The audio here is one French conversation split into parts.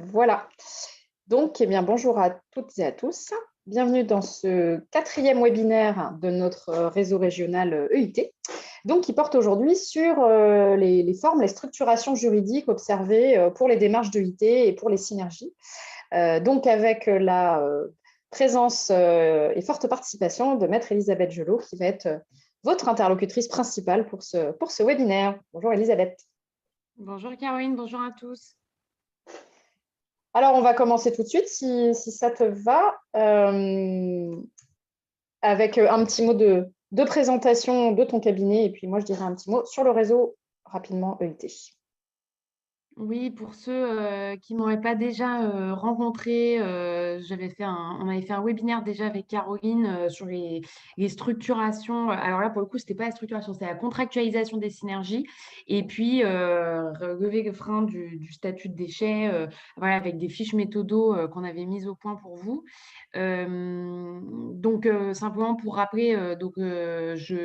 Voilà. Donc, eh bien, bonjour à toutes et à tous. Bienvenue dans ce 4e webinaire de notre réseau régional EIT, donc qui porte aujourd'hui sur les formes, les structurations juridiques observées pour les démarches d'EIT et pour les synergies. Donc, avec la présence et forte participation de Maître Elisabeth Gelot, qui va être votre interlocutrice principale pour ce webinaire. Bonjour Elisabeth. Bonjour Caroline, bonjour à tous. Alors, on va commencer tout de suite, si ça te va, avec un petit mot de présentation de ton cabinet, et puis moi, je dirais un petit mot sur le réseau, rapidement, EIT. Oui, pour ceux qui ne m'auraient pas déjà rencontré, on avait fait un webinaire déjà avec Caroline sur les structurations. Alors là, pour le coup, ce n'était pas la structuration, c'était la contractualisation des synergies. Et puis, relevé le frein du statut de déchet, voilà, avec des fiches méthodo qu'on avait mises au point pour vous. Simplement pour rappeler,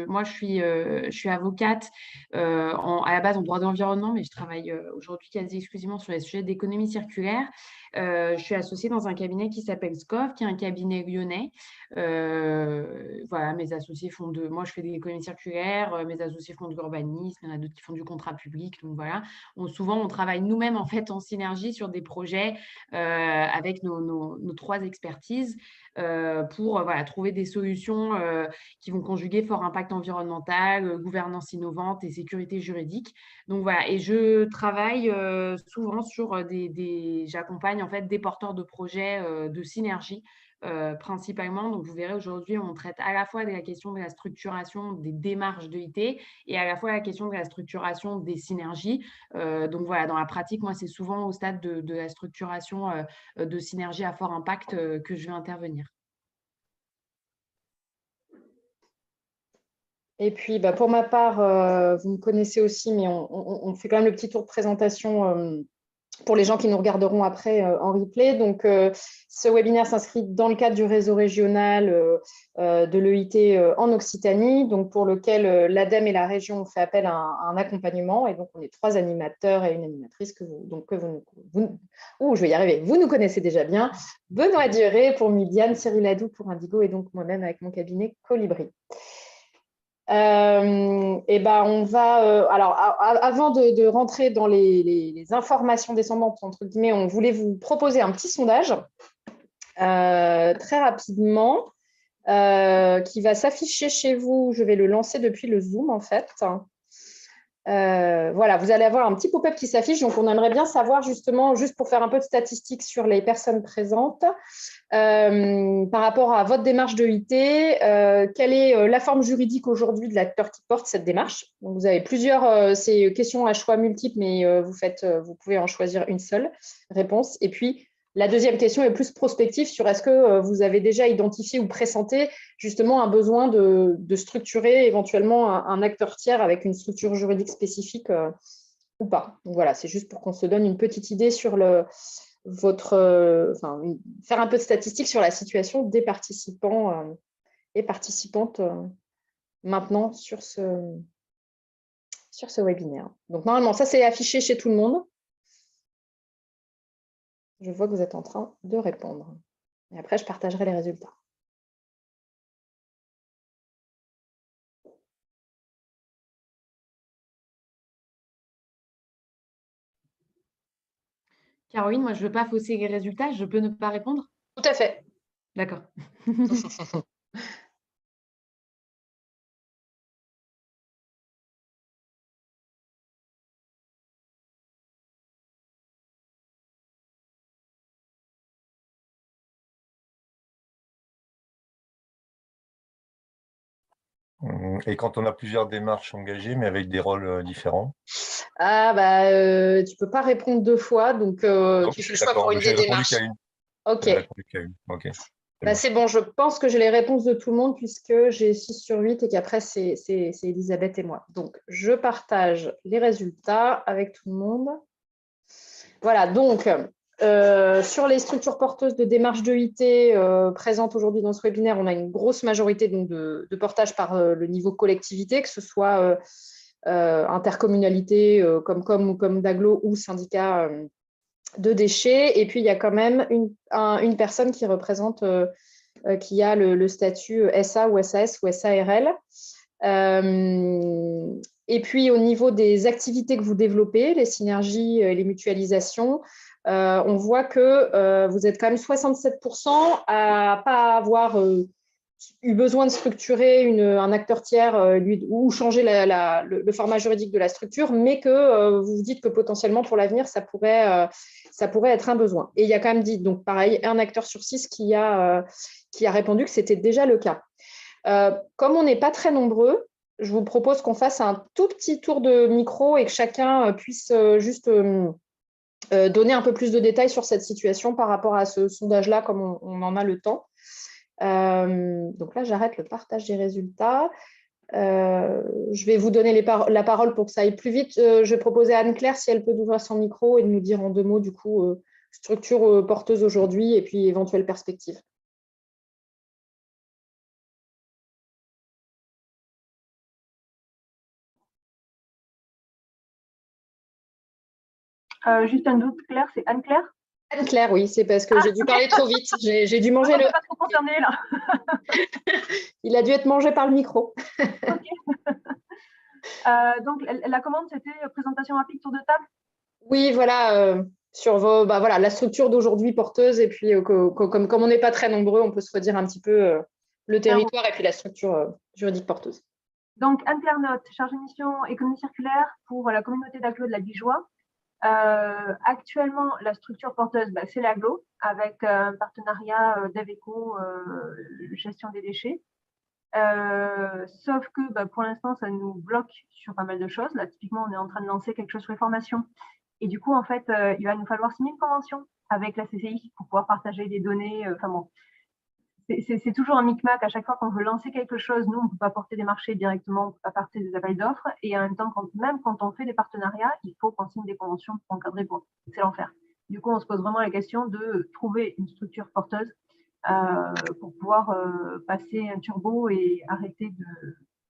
moi, je suis avocate à la base en droit de l'environnement, mais je travaille aujourd'hui quasi exclusivement sur les sujets d'économie circulaire. Je suis associée dans un cabinet qui s'appelle SCOF, qui est un cabinet lyonnais. Voilà, mes associés moi je fais de l'économie circulaire, mes associés font de l'urbanisme, il y en a d'autres qui font du contrat public. Donc voilà, souvent on travaille nous-mêmes en fait en synergie sur des projets avec nos 3 expertises pour voilà, trouver des solutions qui vont conjuguer fort impact environnemental, gouvernance innovante et sécurité juridique. Donc voilà, et je travaille souvent sur j'accompagne en fait des porteurs de projets de synergie principalement. Donc vous verrez aujourd'hui, on traite à la fois de la question de la structuration des démarches d'EIT et à la fois la question de la structuration des synergies. Donc voilà, dans la pratique, moi, c'est souvent au stade de la structuration de synergies à fort impact que je vais intervenir. Et puis, pour ma part, vous me connaissez aussi, mais on fait quand même le petit tour de présentation pour les gens qui nous regarderont après en replay. Donc, ce webinaire s'inscrit dans le cadre du réseau régional de l'EIT en Occitanie, donc pour lequel l'ADEME et la région ont fait appel à un accompagnement. Et donc, on est 3 animateurs et une animatrice je vais y arriver. Vous nous connaissez déjà bien. Benoît Duré pour Midiane, Cyril Adou pour Indigo et donc moi-même avec mon cabinet Colibri. On va alors avant de rentrer dans les informations descendantes entre guillemets, on voulait vous proposer un petit sondage très rapidement qui va s'afficher chez vous. Je vais le lancer depuis le Zoom en fait. Voilà, vous allez avoir un petit pop-up qui s'affiche. Donc, on aimerait bien savoir justement, juste pour faire un peu de statistiques sur les personnes présentes, par rapport à votre démarche d'EIT, quelle est la forme juridique aujourd'hui de l'acteur qui porte cette démarche? Donc, vous avez plusieurs c'est questions à choix multiples, mais vous pouvez en choisir une seule réponse. Et puis, la deuxième question est plus prospective sur est-ce que vous avez déjà identifié ou pressenti justement un besoin de structurer éventuellement un acteur tiers avec une structure juridique spécifique ou pas. Donc voilà, c'est juste pour qu'on se donne une petite idée sur faire un peu de statistiques sur la situation des participants et participantes maintenant sur ce webinaire. Donc normalement, ça c'est affiché chez tout le monde. Je vois que vous êtes en train de répondre. Et après, je partagerai les résultats. Caroline, moi, je ne veux pas fausser les résultats. Je peux ne pas répondre? Tout à fait. D'accord. Et quand on a plusieurs démarches engagées, mais avec des rôles différents? Tu peux pas répondre 2 fois, donc tu fais le choix pour une des démarches. Ok. C'est bon, je pense que j'ai les réponses de tout le monde puisque j'ai 6 sur 8 et qu'après, c'est Elisabeth et moi. Donc, je partage les résultats avec tout le monde. Voilà, donc, sur les structures porteuses de démarches d'EIT présentes aujourd'hui dans ce webinaire, on a une grosse majorité donc, de portage par le niveau collectivité, que ce soit intercommunalité comme d'aglo ou syndicat de déchets. Et puis, il y a quand même une personne qui représente, qui a le statut SA ou SAS ou SARL. Et puis, au niveau des activités que vous développez, les synergies et les mutualisations, on voit que vous êtes quand même 67% à ne pas avoir eu besoin de structurer un acteur tiers ou changer le format juridique de la structure, mais que vous vous dites que potentiellement pour l'avenir, ça pourrait être un besoin. Et il y a quand même dit, donc pareil, un acteur sur 6 qui a répondu que c'était déjà le cas. Comme on n'est pas très nombreux, je vous propose qu'on fasse un tout petit tour de micro et que chacun puisse juste donner un peu plus de détails sur cette situation par rapport à ce sondage-là, comme on en a le temps. Donc là, j'arrête le partage des résultats. Je vais vous donner la parole pour que ça aille plus vite. Je vais proposer à Anne-Claire si elle peut ouvrir son micro et de nous dire en 2 mots, du coup, structure porteuse aujourd'hui et puis éventuelle perspective. Juste un doute, Claire, c'est Anne-Claire? Anne-Claire, oui, c'est parce que j'ai dû parler trop vite. J'ai dû manger le… pas trop concerné, là. Il a dû être mangé par le micro. Okay. Donc, la commande, c'était présentation rapide, tour de table? Oui, voilà, sur voilà, la structure d'aujourd'hui porteuse. Et puis, comme on n'est pas très nombreux, on peut se redire un petit peu le territoire et puis la structure juridique porteuse. Donc, Anne-Claire Note, chargée de mission économie circulaire pour la communauté d'agglo de la Dijoie. Actuellement, la structure porteuse, c'est l'AGLO, avec un partenariat d'Aveco, gestion des déchets. Sauf que pour l'instant, ça nous bloque sur pas mal de choses. Là, typiquement, on est en train de lancer quelque chose sur les formations. Et du coup, en fait, il va nous falloir signer une convention avec la CCI pour pouvoir partager des données. Enfin bon, c'est toujours un micmac. À chaque fois qu'on veut lancer quelque chose, nous, on ne peut pas porter des marchés directement, on ne peut pas porter des appels d'offres. Et en même temps, même quand on fait des partenariats, il faut qu'on signe des conventions pour encadrer. Bon, c'est l'enfer. Du coup, on se pose vraiment la question de trouver une structure porteuse pour pouvoir passer un turbo et arrêter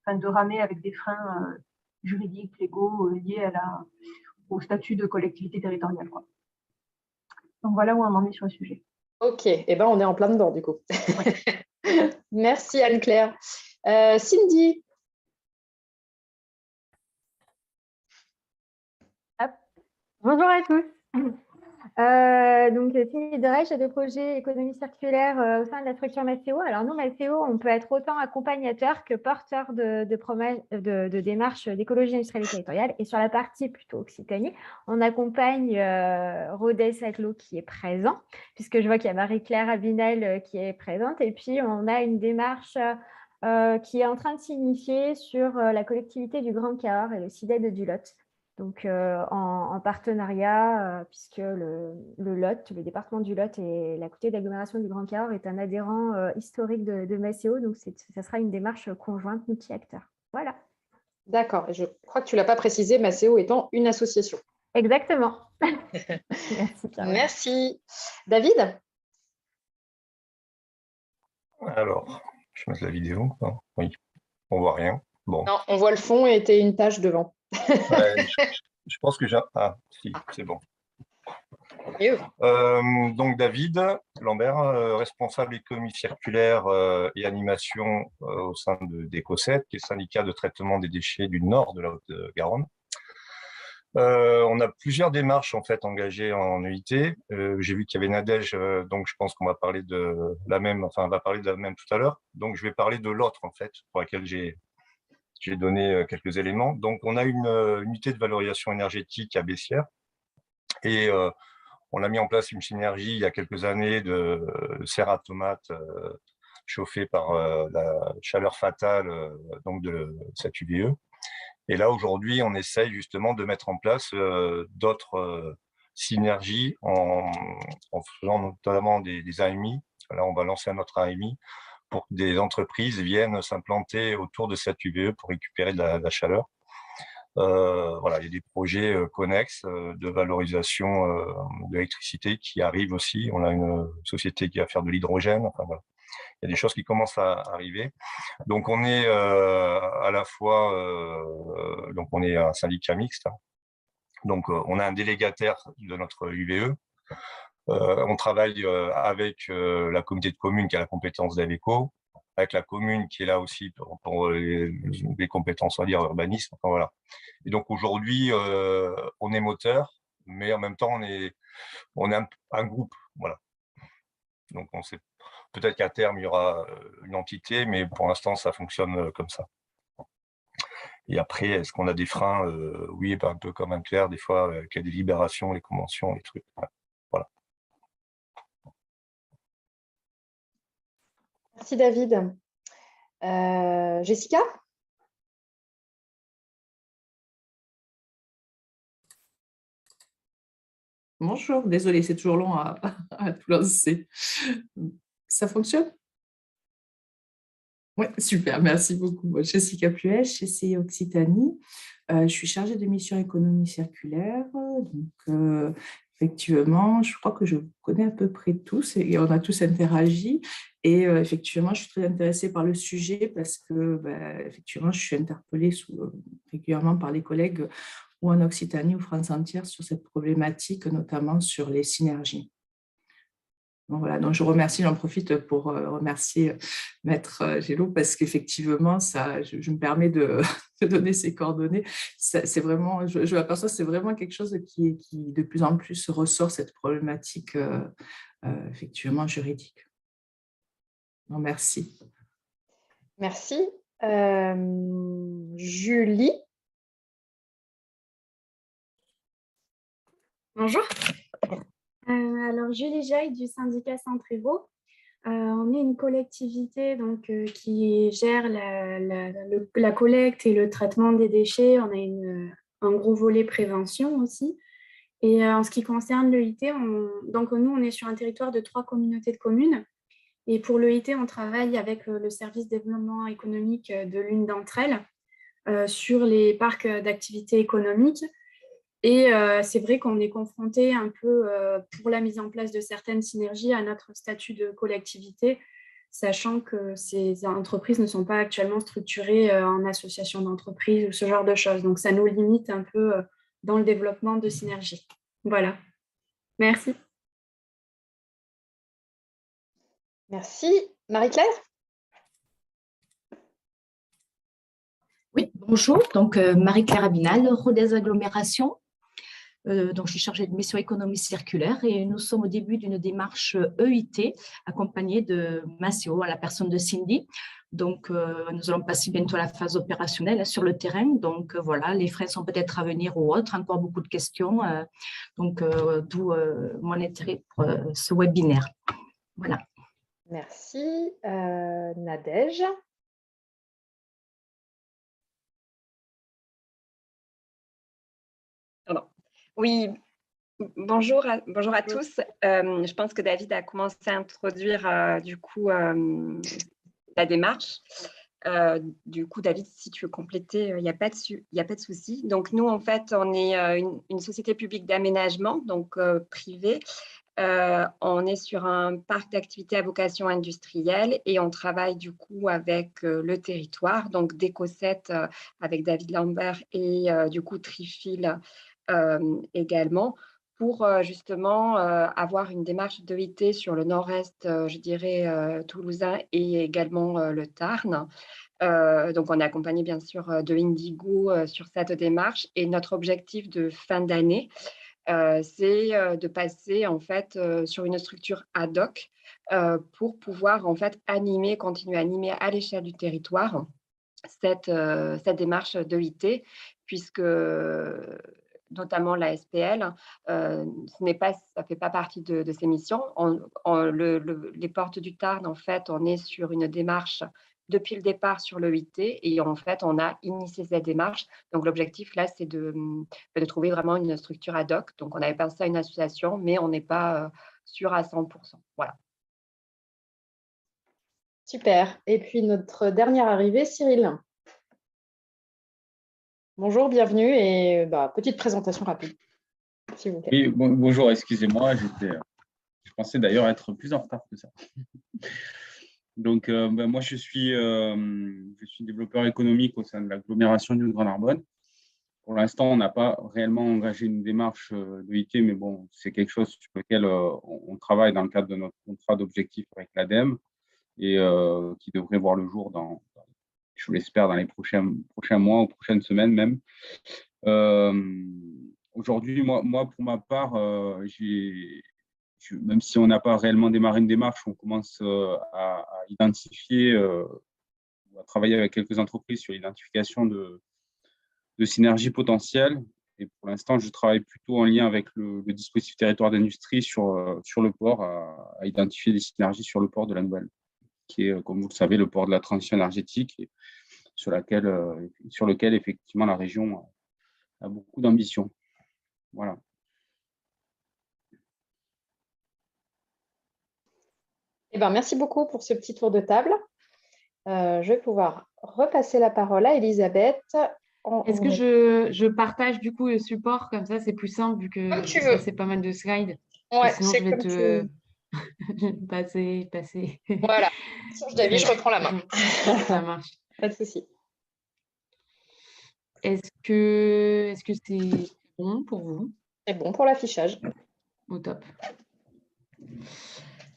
de ramer avec des freins juridiques, légaux, liés au statut de collectivité territoriale, quoi. Donc voilà où on en est sur le sujet. Ok, et ben on est en plein dedans du coup. Merci Anne-Claire. Cindy. Hop. Bonjour à tous. Donc, Cindy Doré, chef de projet économie circulaire au sein de la structure Maceo. Alors, nous, Maceo, on peut être autant accompagnateur que porteur de démarches d'écologie industrielle et territoriale. Et sur la partie plutôt Occitanie, on accompagne Rodez Aglo qui est présent, puisque je vois qu'il y a Marie-Claire Abinel qui est présente. Et puis, on a une démarche qui est en train de s'initier sur la collectivité du Grand Cahors et le CIDED du Lot. Donc, en partenariat, puisque le Lot, le département du Lot et la communauté d'agglomération du Grand Cahors est un adhérent historique de Maceo. Donc, ça sera une démarche conjointe multi-acteurs. Voilà. D'accord. Je crois que tu ne l'as pas précisé, Maceo étant une association. Exactement. Merci, Caroline. Merci. David? Alors, je vais mettre la vidéo. Non, oui, on voit rien. Bon. Non, on voit le fond et tu es une tâche devant. Ouais, je pense que j'ai… Ah, si, c'est bon. Donc, David Lambert, responsable économie circulaire et animation au sein d'Ecoset, qui est le syndicat de traitement des déchets du nord de la Haute-Garonne. On a plusieurs démarches en fait engagées en EIT. J'ai vu qu'il y avait Nadège, donc je pense qu'on va parler de la même, enfin on va parler de la même tout à l'heure. Donc je vais parler de l'autre en fait, pour laquelle j'ai donné quelques éléments. Donc on a une unité de valorisation énergétique à Bessières et on a mis en place une synergie il y a quelques années de serre à tomates chauffée par la chaleur fatale donc de cette UVE. Et là, aujourd'hui, on essaye justement de mettre en place d'autres synergies en faisant notamment des AMI. Là, on va lancer un autre AMI pour que des entreprises viennent s'implanter autour de cette UVE pour récupérer de la chaleur. Voilà, il y a des projets connexes de valorisation de l'électricité qui arrivent aussi. On a une société qui va faire de l'hydrogène. Enfin, voilà. Il y a des choses qui commencent à arriver. Donc, on est à la fois, donc on est un syndicat mixte. Donc, on a un délégataire de notre UVE On travaille avec la communauté de communes qui a la compétence d'AVECO, avec la commune qui est là aussi pour les compétences, on va dire, urbanisme. Enfin, voilà. Et donc aujourd'hui, on est moteur, mais en même temps, on est un groupe. Voilà. Donc on sait peut-être qu'à terme, il y aura une entité, mais pour l'instant, ça fonctionne comme ça. Et après, est-ce qu'on a des freins? Oui, un peu comme un clair, des fois, qu'il y a des libérations, les conventions, les trucs. Ouais. Voilà. Merci David. Jessica? Bonjour, désolée, c'est toujours long à tout lancer. Ça fonctionne? Oui, super, merci beaucoup. Moi, Jessica Pluech, chez CI Occitanie. Je suis chargée de mission économie circulaire. Donc, effectivement, je crois que je vous connais à peu près tous et on a tous interagi. Et effectivement, je suis très intéressée par le sujet parce que, effectivement, je suis interpellée régulièrement par les collègues ou en Occitanie ou France entière sur cette problématique, notamment sur les synergies. Donc, voilà, donc je remercie, j'en profite pour remercier Maître Gélo parce qu'effectivement, je me permets de donner ces coordonnées. C'est vraiment, je m'aperçois, c'est vraiment quelque chose qui de plus en plus ressort, cette problématique effectivement juridique. Donc, merci. Merci. Julie? Bonjour. Alors, Julie Jaille du syndicat Centrevo. On est une collectivité donc, qui gère la collecte et le traitement des déchets. On a un gros volet prévention aussi. Et en ce qui concerne l'EIT, donc nous, on est sur un territoire de 3 communautés de communes. Et pour l'EIT, on travaille avec le service développement économique de l'une d'entre elles sur les parcs d'activités économiques. Et c'est vrai qu'on est confronté un peu pour la mise en place de certaines synergies à notre statut de collectivité, sachant que ces entreprises ne sont pas actuellement structurées en association d'entreprises ou ce genre de choses. Donc, ça nous limite un peu dans le développement de synergies. Voilà. Merci. Merci. Marie-Claire? Oui, bonjour. Donc, Marie-Claire Abinal, Rodez Agglomération. Donc, je suis chargée de mission économie circulaire et nous sommes au début d'une démarche EIT accompagnée de Maceo à la personne de Cindy. Donc, nous allons passer bientôt à la phase opérationnelle sur le terrain. Donc, voilà, les freins sont peut-être à venir ou autres, encore beaucoup de questions. Donc, d'où mon intérêt pour ce webinaire. Voilà. Merci. Nadège? Pardon. Oui, bonjour à tous. Je pense que David a commencé à introduire du coup la démarche. Du coup, David, si tu veux compléter, il n'y a pas de souci. Donc, nous, en fait, on est une société publique d'aménagement, donc privée. On est sur un parc d'activités à vocation industrielle et on travaille du coup avec le territoire, donc Déco7 avec David Lambert et du coup Trifil également, pour justement avoir une démarche d'EIT sur le nord-est, je dirais, toulousain et également le Tarn. Donc, on est accompagné bien sûr de Indigo sur cette démarche et notre objectif de fin d'année, c'est de passer en fait sur une structure ad hoc pour pouvoir en fait continuer à animer à l'échelle du territoire cette démarche d'EIT, puisque notamment la SPL, ça ne fait pas partie de ces missions. Les portes du Tarn, en fait, on est sur une démarche depuis le départ sur l'EIT et en fait, on a initié cette démarche. Donc, l'objectif, là, c'est de trouver vraiment une structure ad hoc. Donc, on avait pensé à une association, mais on n'est pas sûr à 100%. Voilà. Super. Et puis, notre dernière arrivée, Cyril. Bonjour, bienvenue et petite présentation rapide, s'il vous plaît. Oui, bonjour, excusez-moi, je pensais d'ailleurs être plus en retard que ça. Donc, moi, je suis développeur économique au sein de l'agglomération du Grand Narbonne. pour l'instant, on n'a pas réellement engagé une démarche d'EIT, mais bon, c'est quelque chose sur lequel on travaille dans le cadre de notre contrat d'objectif avec l'ADEME et qui devrait voir le jour je l'espère, dans les prochains mois ou prochaines semaines même. Aujourd'hui, moi, pour ma part, même si on n'a pas réellement démarré une démarche, on commence à identifier, à travailler avec quelques entreprises sur l'identification de synergies potentielles. Et pour l'instant, je travaille plutôt en lien avec le dispositif territoire d'industrie sur le port, à identifier des synergies sur le port de la Nouvelle, qui est, comme vous le savez, le port de la transition énergétique, et sur lequel, effectivement, la région a beaucoup d'ambition. Voilà. Eh ben, merci beaucoup pour ce petit tour de table. Je vais pouvoir repasser la parole à Elisabeth. Est-ce que je partage du coup le support, comme ça c'est plus simple vu que ça c'est pas mal de slides. Ouais, sinon je vais te passer. Voilà. David, je reprends la main. Ça marche. Pas de souci. Est-ce que c'est bon pour vous? C'est bon pour l'affichage. Au top.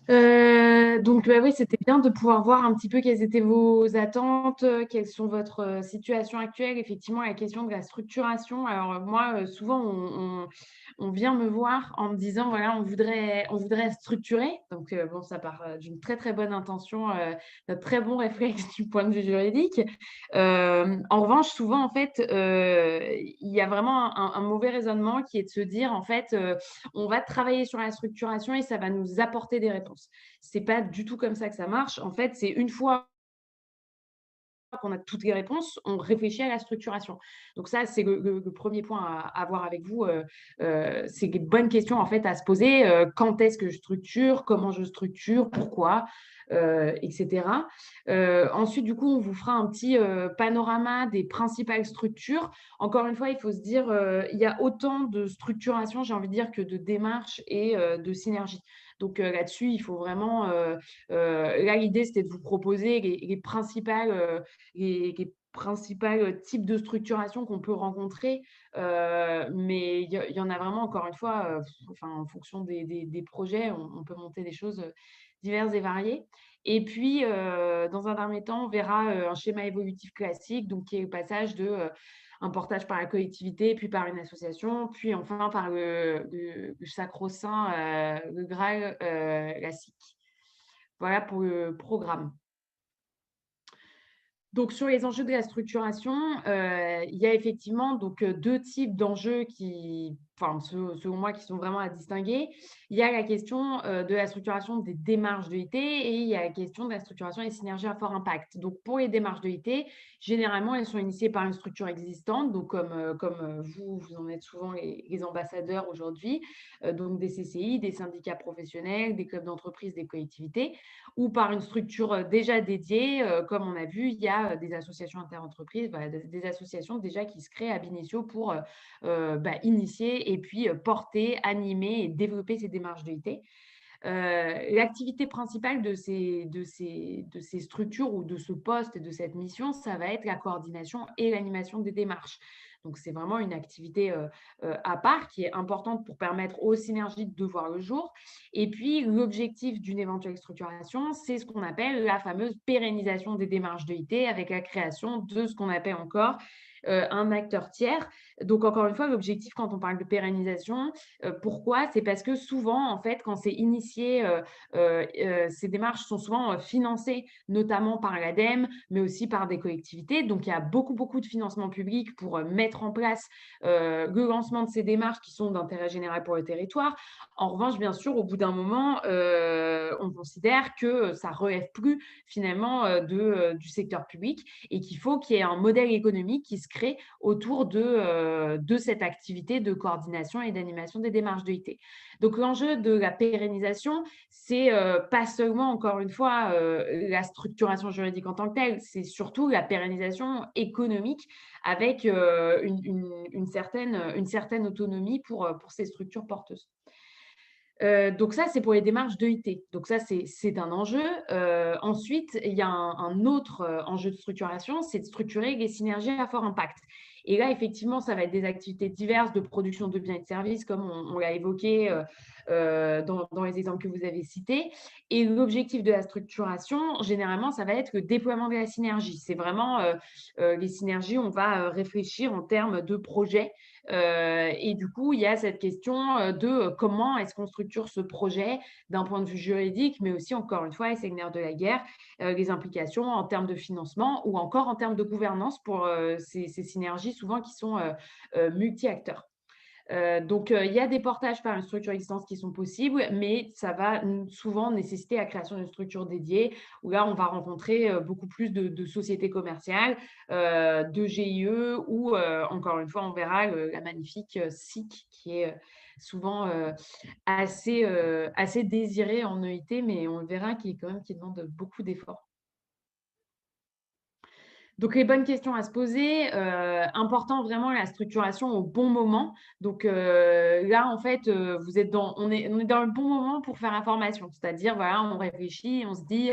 Donc, oui, c'était bien de pouvoir voir un petit peu quelles étaient vos attentes, quelles sont votre situation actuelle. Effectivement, la question de la structuration. Alors, moi, souvent, on vient me voir en me disant, voilà, on voudrait structurer. Donc, bon, ça part d'une très, très bonne intention, d'un très bon réflexe du point de vue juridique. En revanche, souvent, en fait, il y a vraiment un mauvais raisonnement qui est de se dire, en fait, on va travailler sur la structuration et ça va nous apporter des réponses. C'est pas du tout comme ça que ça marche. En fait, c'est une fois qu'on a toutes les réponses, on réfléchit à la structuration. Donc ça, c'est le premier point à voir avec vous. C'est une bonne question en fait à se poser. Quand est-ce que je structure? Comment je structure? Pourquoi? Etc. Ensuite, du coup, on vous fera un petit panorama des principales structures. Encore une fois, il faut se dire, il y a autant de structuration, j'ai envie de dire, que de démarches et de synergie. Donc là-dessus, il faut vraiment… là, l'idée, c'était de vous proposer les principales types de structuration qu'on peut rencontrer. Mais il y en a vraiment, encore une fois, en fonction des projets, on peut monter des choses diverses et variées. Et puis, dans un dernier temps, on verra un schéma évolutif classique, donc qui est le passage de… un portage par la collectivité, puis par une association, puis enfin par le sacro-saint, le Graal classique. Voilà pour le programme. Donc, sur les enjeux de la structuration, il y a effectivement donc, deux types d'enjeux qui, selon moi, qui sont vraiment à distinguer. Il y a la question de la structuration des démarches d'EIT et il y a la question de la structuration des synergies à fort impact. Donc, pour les démarches d'EIT, généralement, elles sont initiées par une structure existante, donc comme vous en êtes souvent les ambassadeurs aujourd'hui, donc des CCI, des syndicats professionnels, des clubs d'entreprise, des collectivités, ou par une structure déjà dédiée, comme on a vu, il y a des associations interentreprises, des associations déjà qui se créent ab initio pour initier et puis porter, animer et développer ces démarches d'EIT. L'activité principale de ces structures ou de ce poste et de cette mission, ça va être la coordination et l'animation des démarches. Donc, c'est vraiment une activité à part qui est importante pour permettre aux synergies de voir le jour. Et puis, l'objectif d'une éventuelle structuration, c'est ce qu'on appelle la fameuse pérennisation des démarches d'EIT avec la création de ce qu'on appelle encore un acteur tiers. Donc, encore une fois, l'objectif quand on parle de pérennisation, pourquoi? C'est parce que souvent, en fait, quand c'est initié, ces démarches sont souvent financées, notamment par l'ADEME, mais aussi par des collectivités. Donc, il y a beaucoup de financement public pour mettre en place le lancement de ces démarches qui sont d'intérêt général pour le territoire. En revanche, bien sûr, au bout d'un moment, on considère que ça ne relève plus finalement du secteur public et qu'il faut qu'il y ait un modèle économique qui se crée autour de cette activité de coordination et d'animation des démarches d'EIT. Donc, l'enjeu de la pérennisation, c'est pas seulement, encore une fois, la structuration juridique en tant que telle, c'est surtout la pérennisation économique avec une certaine autonomie pour ces structures porteuses. Donc ça, c'est pour les démarches d'EIT. Donc ça, c'est un enjeu. Ensuite, il y a un autre enjeu de structuration, c'est de structurer les synergies à fort impact. Et là, effectivement, ça va être des activités diverses de production de biens et de services, comme on l'a évoqué dans les exemples que vous avez cités. Et l'objectif de la structuration, généralement, ça va être le déploiement de la synergie. C'est vraiment les synergies, on va réfléchir en termes de projets. Et du coup, il y a cette question de comment est-ce qu'on structure ce projet d'un point de vue juridique, mais aussi, encore une fois, et c'est le nerf de la guerre, les implications en termes de financement ou encore en termes de gouvernance pour ces synergies souvent qui sont multi-acteurs. Donc, il y a des portages par une structure existante qui sont possibles, mais ça va souvent nécessiter la création d'une structure dédiée, où là, on va rencontrer beaucoup plus de sociétés commerciales, de GIE, ou encore une fois, on verra la magnifique SIC, qui est souvent assez désirée en EIT, mais on le verra qui demande beaucoup d'efforts. Donc, les bonnes questions à se poser, important vraiment la structuration au bon moment. Donc là, en fait, on est dans le bon moment pour faire la formation. C'est-à-dire, voilà, on réfléchit, on se dit,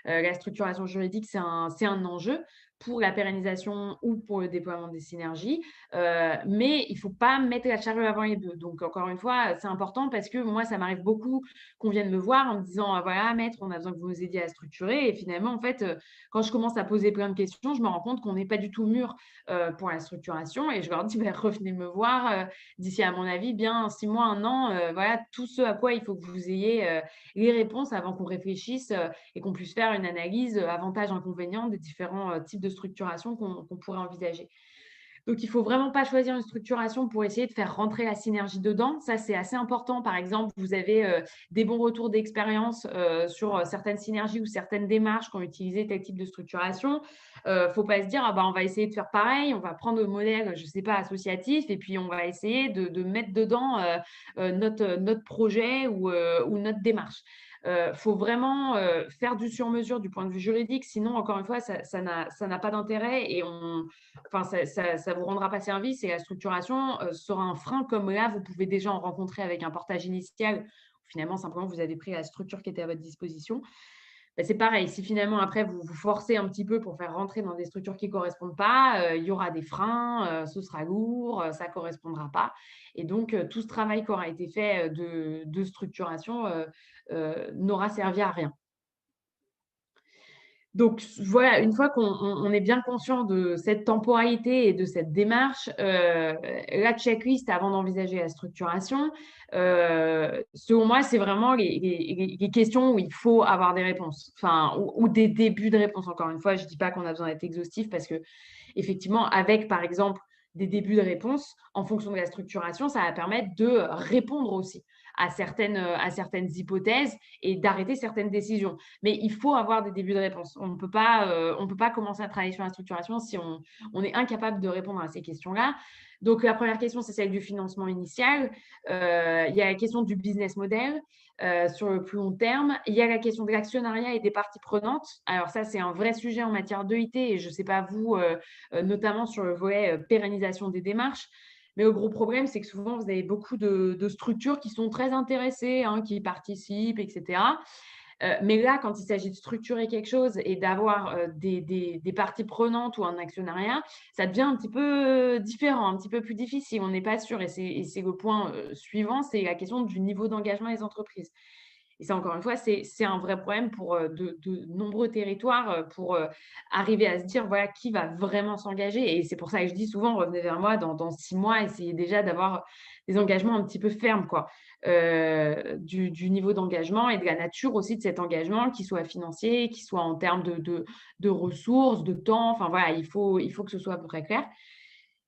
la structuration juridique, c'est un enjeu pour la pérennisation ou pour le déploiement des synergies. Mais il ne faut pas mettre la charrue avant les bœufs. Donc, encore une fois, c'est important parce que moi, ça m'arrive beaucoup qu'on vienne me voir en me disant, voilà, maître, on a besoin que vous nous aidiez à structurer. Et finalement, en fait, quand je commence à poser plein de questions, je me rends compte qu'on n'est pas du tout mûr pour la structuration. Et je leur dis, revenez me voir d'ici, à mon avis, bien 6 mois, 1 an. Voilà, tout ce à quoi il faut que vous ayez les réponses avant qu'on réfléchisse et qu'on puisse faire une analyse avantages, inconvénients des différents types de structuration qu'on pourrait envisager. Donc, il ne faut vraiment pas choisir une structuration pour essayer de faire rentrer la synergie dedans. Ça, c'est assez important. Par exemple, vous avez des bons retours d'expérience sur certaines synergies ou certaines démarches qui ont utilisé tel type de structuration. Il ne faut pas se dire, on va essayer de faire pareil, on va prendre le modèle, je ne sais pas, associatif, et puis on va essayer de mettre dedans notre projet ou notre démarche. Faut vraiment faire du sur-mesure du point de vue juridique, sinon, encore une fois, ça n'a pas d'intérêt et ça vous rendra pas service et la structuration sera un frein, comme là, vous pouvez déjà en rencontrer avec un portage initial. Finalement, simplement, vous avez pris la structure qui était à votre disposition. C'est pareil, si finalement, après, vous vous forcez un petit peu pour faire rentrer dans des structures qui ne correspondent pas, il y aura des freins, ce sera lourd, ça ne correspondra pas. Et donc, tout ce travail qui aura été fait de structuration n'aura servi à rien. Donc, voilà, une fois qu'on est bien conscient de cette temporalité et de cette démarche, la checklist avant d'envisager la structuration, selon moi, c'est vraiment les questions où il faut avoir des réponses, ou des débuts de réponses. Encore une fois, je ne dis pas qu'on a besoin d'être exhaustif parce que, effectivement, avec, par exemple, des débuts de réponses, en fonction de la structuration, ça va permettre de répondre aussi à certaines hypothèses et d'arrêter certaines décisions. Mais il faut avoir des débuts de réponse. On ne peut pas commencer à travailler sur la structuration si on est incapable de répondre à ces questions-là. Donc, la première question, c'est celle du financement initial. Il y a la question du business model sur le plus long terme. Il y a la question de l'actionnariat et des parties prenantes. Alors ça, c'est un vrai sujet en matière d'EIT et je ne sais pas vous, notamment sur le volet pérennisation des démarches. Mais le gros problème, c'est que souvent, vous avez beaucoup de structures qui sont très intéressées, qui participent, etc. Mais là, quand il s'agit de structurer quelque chose et d'avoir des parties prenantes ou un actionnariat, ça devient un petit peu différent, un petit peu plus difficile. On n'est pas sûr. Et c'est le point suivant, c'est la question du niveau d'engagement des entreprises. Et ça, encore une fois, c'est un vrai problème pour de nombreux territoires pour arriver à se dire, voilà, qui va vraiment s'engager. Et c'est pour ça que je dis souvent, revenez vers moi dans 6 mois, essayez déjà d'avoir des engagements un petit peu fermes, du niveau d'engagement et de la nature aussi de cet engagement, qu'il soit financier, qu'il soit en termes de ressources, de temps. Enfin, voilà, il faut que ce soit à peu près clair.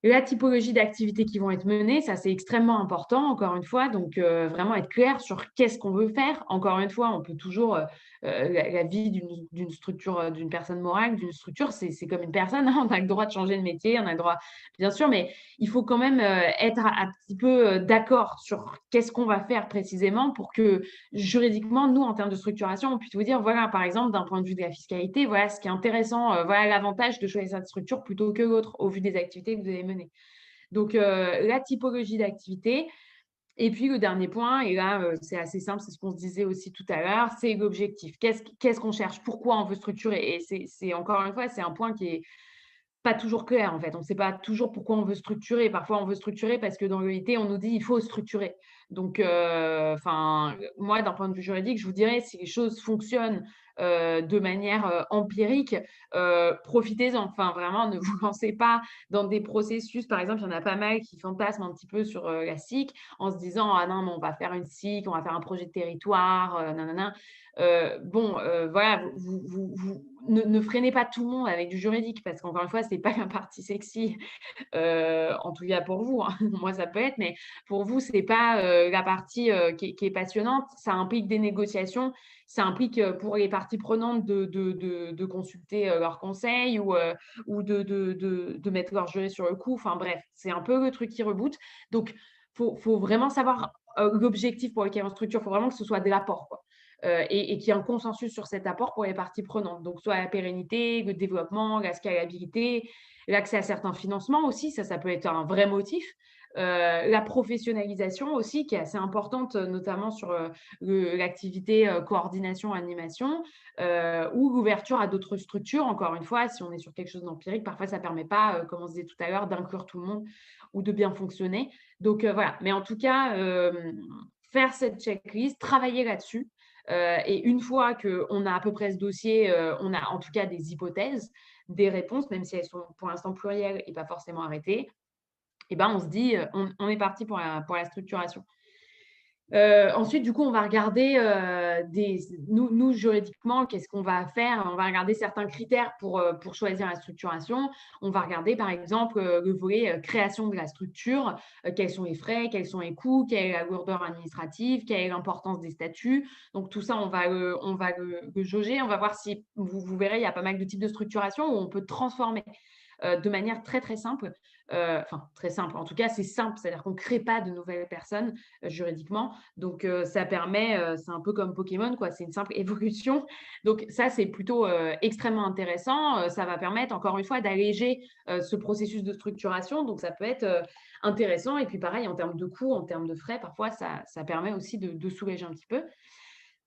La typologie d'activités qui vont être menées, ça c'est extrêmement important, encore une fois. Donc, vraiment être clair sur qu'est-ce qu'on veut faire. Encore une fois, on peut toujours, la vie d'une structure, d'une personne morale, d'une structure, c'est comme une personne. On a le droit de changer de métier, on a le droit, bien sûr, mais il faut quand même être un petit peu d'accord sur qu'est-ce qu'on va faire précisément pour que juridiquement, nous, en termes de structuration, on puisse vous dire, voilà, par exemple, d'un point de vue de la fiscalité, voilà ce qui est intéressant, voilà l'avantage de choisir cette structure plutôt que l'autre au vu des activités que vous avez menées. Donc, la typologie d'activité. Et puis, le dernier point, et là, c'est assez simple, c'est ce qu'on se disait aussi tout à l'heure, c'est l'objectif. Qu'est-ce qu'on cherche? Pourquoi on veut structurer? Et c'est encore une fois, c'est un point qui est pas toujours clair en fait. On ne sait pas toujours pourquoi on veut structurer. Parfois, on veut structurer parce que dans l'EIT, on nous dit il faut structurer. Donc, moi, d'un point de vue juridique, je vous dirais, si les choses fonctionnent de manière empirique, profitez-en. Enfin, vraiment, ne vous lancez pas dans des processus. Par exemple, il y en a pas mal qui fantasment un petit peu sur la SIC en se disant ah non, mais on va faire une SIC, on va faire un projet de territoire, nanana. Voilà, vous ne freinez pas tout le monde avec du juridique parce qu'encore une fois, ce n'est pas la partie sexy, en tout cas pour vous. Hein. Moi, ça peut être, mais pour vous, ce n'est pas la partie qui est passionnante. Ça implique des négociations, ça implique pour les parties prenantes de consulter leurs conseils ou de mettre leur jury sur le coup. Enfin bref, c'est un peu le truc qui reboot. Donc, il faut vraiment savoir l'objectif pour lequel on structure. Il faut vraiment que ce soit de l'apport, quoi. Et qu'il y ait un consensus sur cet apport pour les parties prenantes. Donc, soit la pérennité, le développement, la scalabilité, l'accès à certains financements aussi, ça peut être un vrai motif. La professionnalisation aussi, qui est assez importante, notamment sur l'activité coordination, animation, ou l'ouverture à d'autres structures. Encore une fois, si on est sur quelque chose d'empirique, parfois ça ne permet pas, comme on se disait tout à l'heure, d'inclure tout le monde ou de bien fonctionner. Donc, voilà. Mais en tout cas, faire cette checklist, travailler là-dessus. Et une fois qu'on a à peu près ce dossier, on a en tout cas des hypothèses, des réponses, même si elles sont pour l'instant plurielles et pas forcément arrêtées, et ben on se dit, on est parti pour la structuration. Ensuite, du coup, on va regarder nous, juridiquement, qu'est-ce qu'on va faire? On va regarder certains critères pour choisir la structuration. On va regarder, par exemple, le volet création de la structure, quels sont les frais, quels sont les coûts, quelle est la lourdeur administrative, quelle est l'importance des statuts. Donc, tout ça, on va le jauger. On va voir si, vous verrez, il y a pas mal de types de structuration où on peut transformer de manière très, très simple. Enfin, très simple. En tout cas, c'est simple. C'est-à-dire qu'on ne crée pas de nouvelles personnes juridiquement. Donc, ça permet, c'est un peu comme Pokémon, quoi. C'est une simple évolution. Donc, ça, c'est plutôt extrêmement intéressant. Ça va permettre, encore une fois, d'alléger ce processus de structuration. Donc, ça peut être intéressant. Et puis, pareil, en termes de coûts, en termes de frais, parfois, ça permet aussi de soulager un petit peu.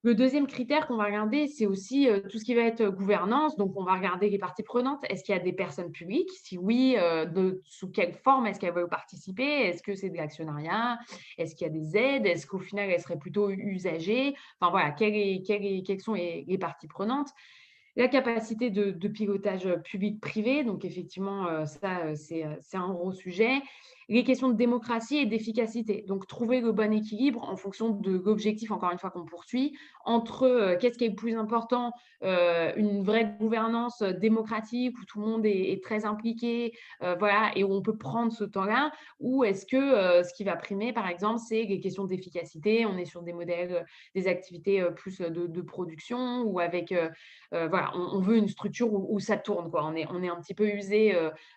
Le deuxième critère qu'on va regarder, c'est aussi tout ce qui va être gouvernance. Donc, on va regarder les parties prenantes. Est-ce qu'il y a des personnes publiques? Si oui, sous quelle forme est-ce qu'elles veulent participer? Est-ce que c'est de l'actionnariat? Est-ce qu'il y a des aides? Est-ce qu'au final, elles seraient plutôt usagées? Enfin, voilà, quelles sont les parties prenantes? La capacité de pilotage public-privé, donc effectivement, ça, c'est un gros sujet. Les questions de démocratie et d'efficacité. Donc, trouver le bon équilibre en fonction de l'objectif, encore une fois, qu'on poursuit, entre qu'est-ce qui est le plus important, une vraie gouvernance démocratique où tout le monde est très impliqué, voilà, et où on peut prendre ce temps-là, ou est-ce que ce qui va primer, par exemple, c'est les questions d'efficacité, on est sur des modèles, des activités plus de production, ou avec, voilà, on veut une structure où ça tourne, quoi. On est un petit peu usé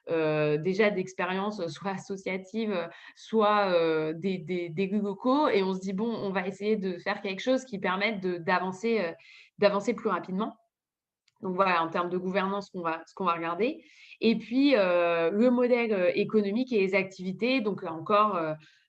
déjà d'expériences, soit associatives, soit des locaux, et on se dit, bon, on va essayer de faire quelque chose qui permette d'avancer plus rapidement. Donc voilà, en termes de gouvernance, ce qu'on va regarder. Et puis, le modèle économique et les activités. Donc là encore,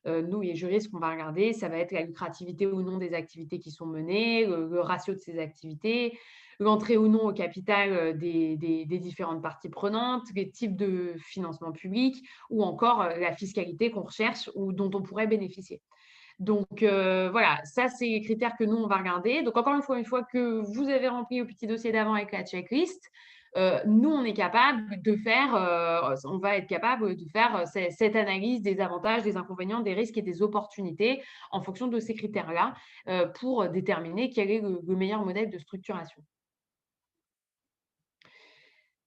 nous, les juristes, ce qu'on va regarder, ça va être la lucrativité ou non des activités qui sont menées, le ratio de ces activités, l'entrée ou non au capital des différentes parties prenantes, les types de financement public, ou encore la fiscalité qu'on recherche ou dont on pourrait bénéficier. Donc, voilà, ça, c'est les critères que nous, on va regarder. Donc, encore une fois que vous avez rempli le petit dossier d'avant avec la checklist, nous, on est capable de faire, on va être capable de faire cette analyse des avantages, des inconvénients, des risques et des opportunités en fonction de ces critères-là pour déterminer quel est le meilleur modèle de structuration.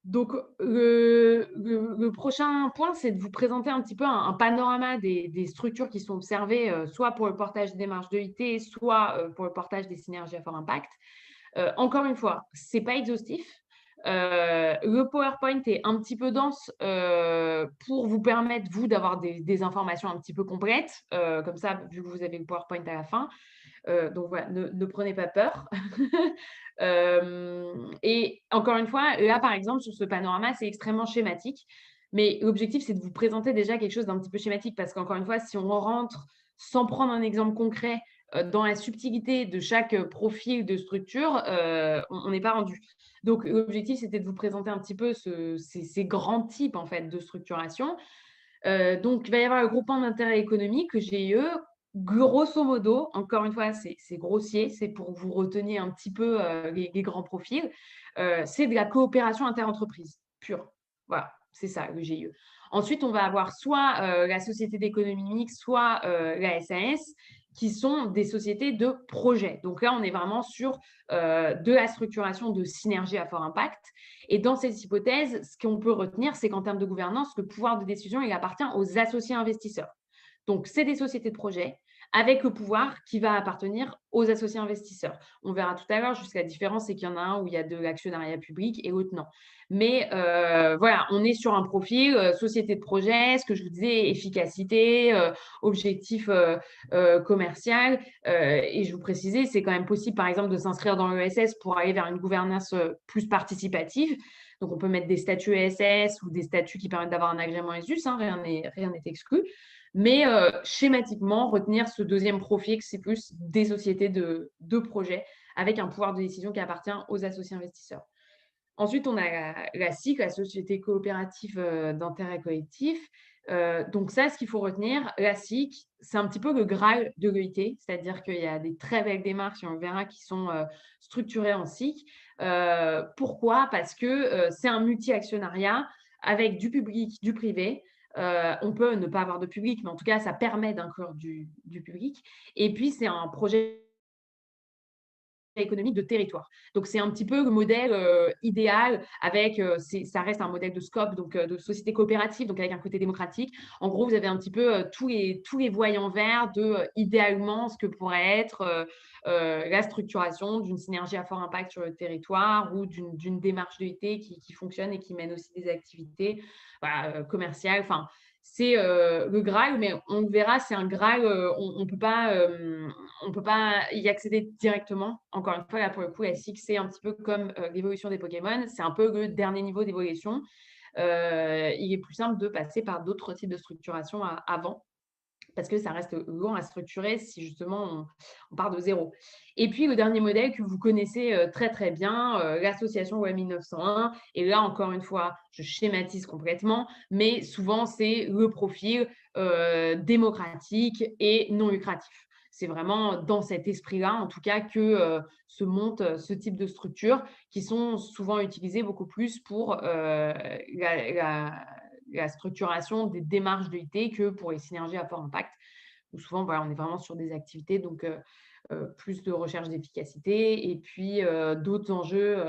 Donc, le prochain point, c'est de vous présenter un petit peu un panorama des structures qui sont observées, soit pour le portage des démarches d'EIT, soit pour le portage des synergies à fort impact. Encore une fois, ce n'est pas exhaustif. Le PowerPoint est un petit peu dense pour vous permettre, vous, d'avoir des informations un petit peu complètes. Comme ça, vu que vous avez le PowerPoint à la fin. Donc voilà, ne prenez pas peur. Et encore une fois, là, par exemple, sur ce panorama, c'est extrêmement schématique. Mais l'objectif, c'est de vous présenter déjà quelque chose d'un petit peu schématique. Parce qu'encore une fois, si on rentre sans prendre un exemple concret dans la subtilité de chaque profil de structure, on n'est pas rendu. Donc, l'objectif, c'était de vous présenter un petit peu ces grands types en fait, de structuration. Donc, il va y avoir le groupement d'intérêt économique, le GIE. Grosso modo, encore une fois, c'est grossier, c'est pour vous retenir un petit peu les grands profils. C'est de la coopération interentreprise pure. Voilà, c'est ça, le GIE. Ensuite, on va avoir soit la société d'économie mixte, soit la SAS, qui sont des sociétés de projet. Donc là, on est vraiment sur de la structuration de synergie à fort impact. Et dans ces hypothèses, ce qu'on peut retenir, c'est qu'en termes de gouvernance, le pouvoir de décision, il appartient aux associés investisseurs. Donc, c'est des sociétés de projet avec le pouvoir qui va appartenir aux associés investisseurs. On verra tout à l'heure, juste la différence, c'est qu'il y en a un où il y a de l'actionnariat public et l'autre non. Mais voilà, on est sur un profil société de projet, ce que je vous disais, efficacité, objectif commercial. Et je vous précisais, c'est quand même possible, par exemple, de s'inscrire dans l'ESS pour aller vers une gouvernance plus participative. Donc, on peut mettre des statuts ESS ou des statuts qui permettent d'avoir un agrément ESUS, hein, rien n'est exclu. Mais schématiquement, retenir ce deuxième profil, c'est plus des sociétés de projet avec un pouvoir de décision qui appartient aux associés investisseurs. Ensuite, on a la SIC, la Société coopérative d'intérêt collectif. Donc ça, ce qu'il faut retenir, la SIC, c'est un petit peu le Graal de l'EIT, c'est-à-dire qu'il y a des très belles démarches, et on verra, qui sont structurées en SIC. Pourquoi ? Parce que c'est un multi-actionnariat avec du public, du privé. On peut ne pas avoir de public, mais en tout cas, ça permet d'inclure du public. Et puis, c'est un projet économique de territoire. Donc, c'est un petit peu le modèle idéal avec, ça reste un modèle de scope, donc de société coopérative, donc avec un côté démocratique. En gros, vous avez un petit peu tous les voyants verts de, idéalement, ce que pourrait être la structuration d'une synergie à fort impact sur le territoire ou d'une démarche d'EIT qui fonctionne et qui mène aussi des activités commerciales. Enfin, c'est le Graal, mais on le verra, c'est un Graal, on ne peut pas y accéder directement. Encore une fois, là, pour le coup, la SIC, c'est un petit peu comme l'évolution des Pokémon, c'est un peu le dernier niveau d'évolution. Il est plus simple de passer par d'autres types de structuration avant, parce que ça reste long à structurer si justement on part de zéro. Et puis, le dernier modèle que vous connaissez très, très bien, l'association OM 1901. Et là, encore une fois, je schématise complètement, mais souvent, c'est le profil démocratique et non lucratif. C'est vraiment dans cet esprit-là, en tout cas, que se monte ce type de structures qui sont souvent utilisées beaucoup plus pour la structuration des démarches d'EIT que pour les synergies à fort impact, où souvent, voilà, on est vraiment sur des activités, donc plus de recherche d'efficacité et puis d'autres enjeux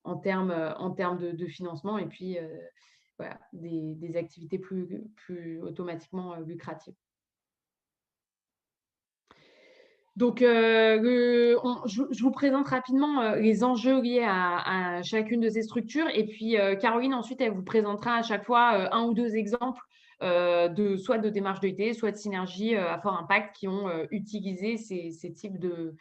en termes de financement et puis voilà, des activités plus automatiquement lucratives. Donc, je vous présente rapidement les enjeux liés à chacune de ces structures. Et puis, Caroline, ensuite, elle vous présentera à chaque fois un ou deux exemples soit de démarches d'EIT, soit de synergie à fort impact qui ont utilisé ces types de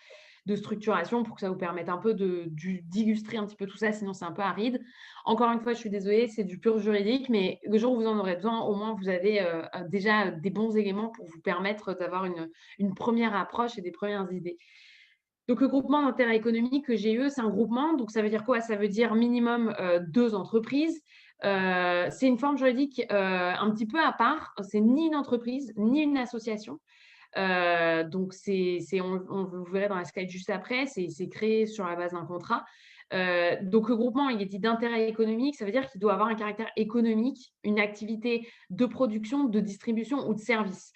structuration pour que ça vous permette un peu d'illustrer un petit peu tout ça, sinon c'est un peu aride. Encore une fois, je suis désolée, c'est du pur juridique, mais le jour où vous en aurez besoin, au moins vous avez déjà des bons éléments pour vous permettre d'avoir une première approche et des premières idées. Donc, le groupement d'intérêt économique, le GIE, c'est un groupement. Donc, ça veut dire quoi? Ça veut dire minimum 2 entreprises. C'est une forme juridique un petit peu à part. C'est ni une entreprise, ni une association. Donc, vous verrez dans la slide juste après, c'est créé sur la base d'un contrat. Donc, le groupement, il est dit d'intérêt économique, ça veut dire qu'il doit avoir un caractère économique, une activité de production, de distribution ou de service.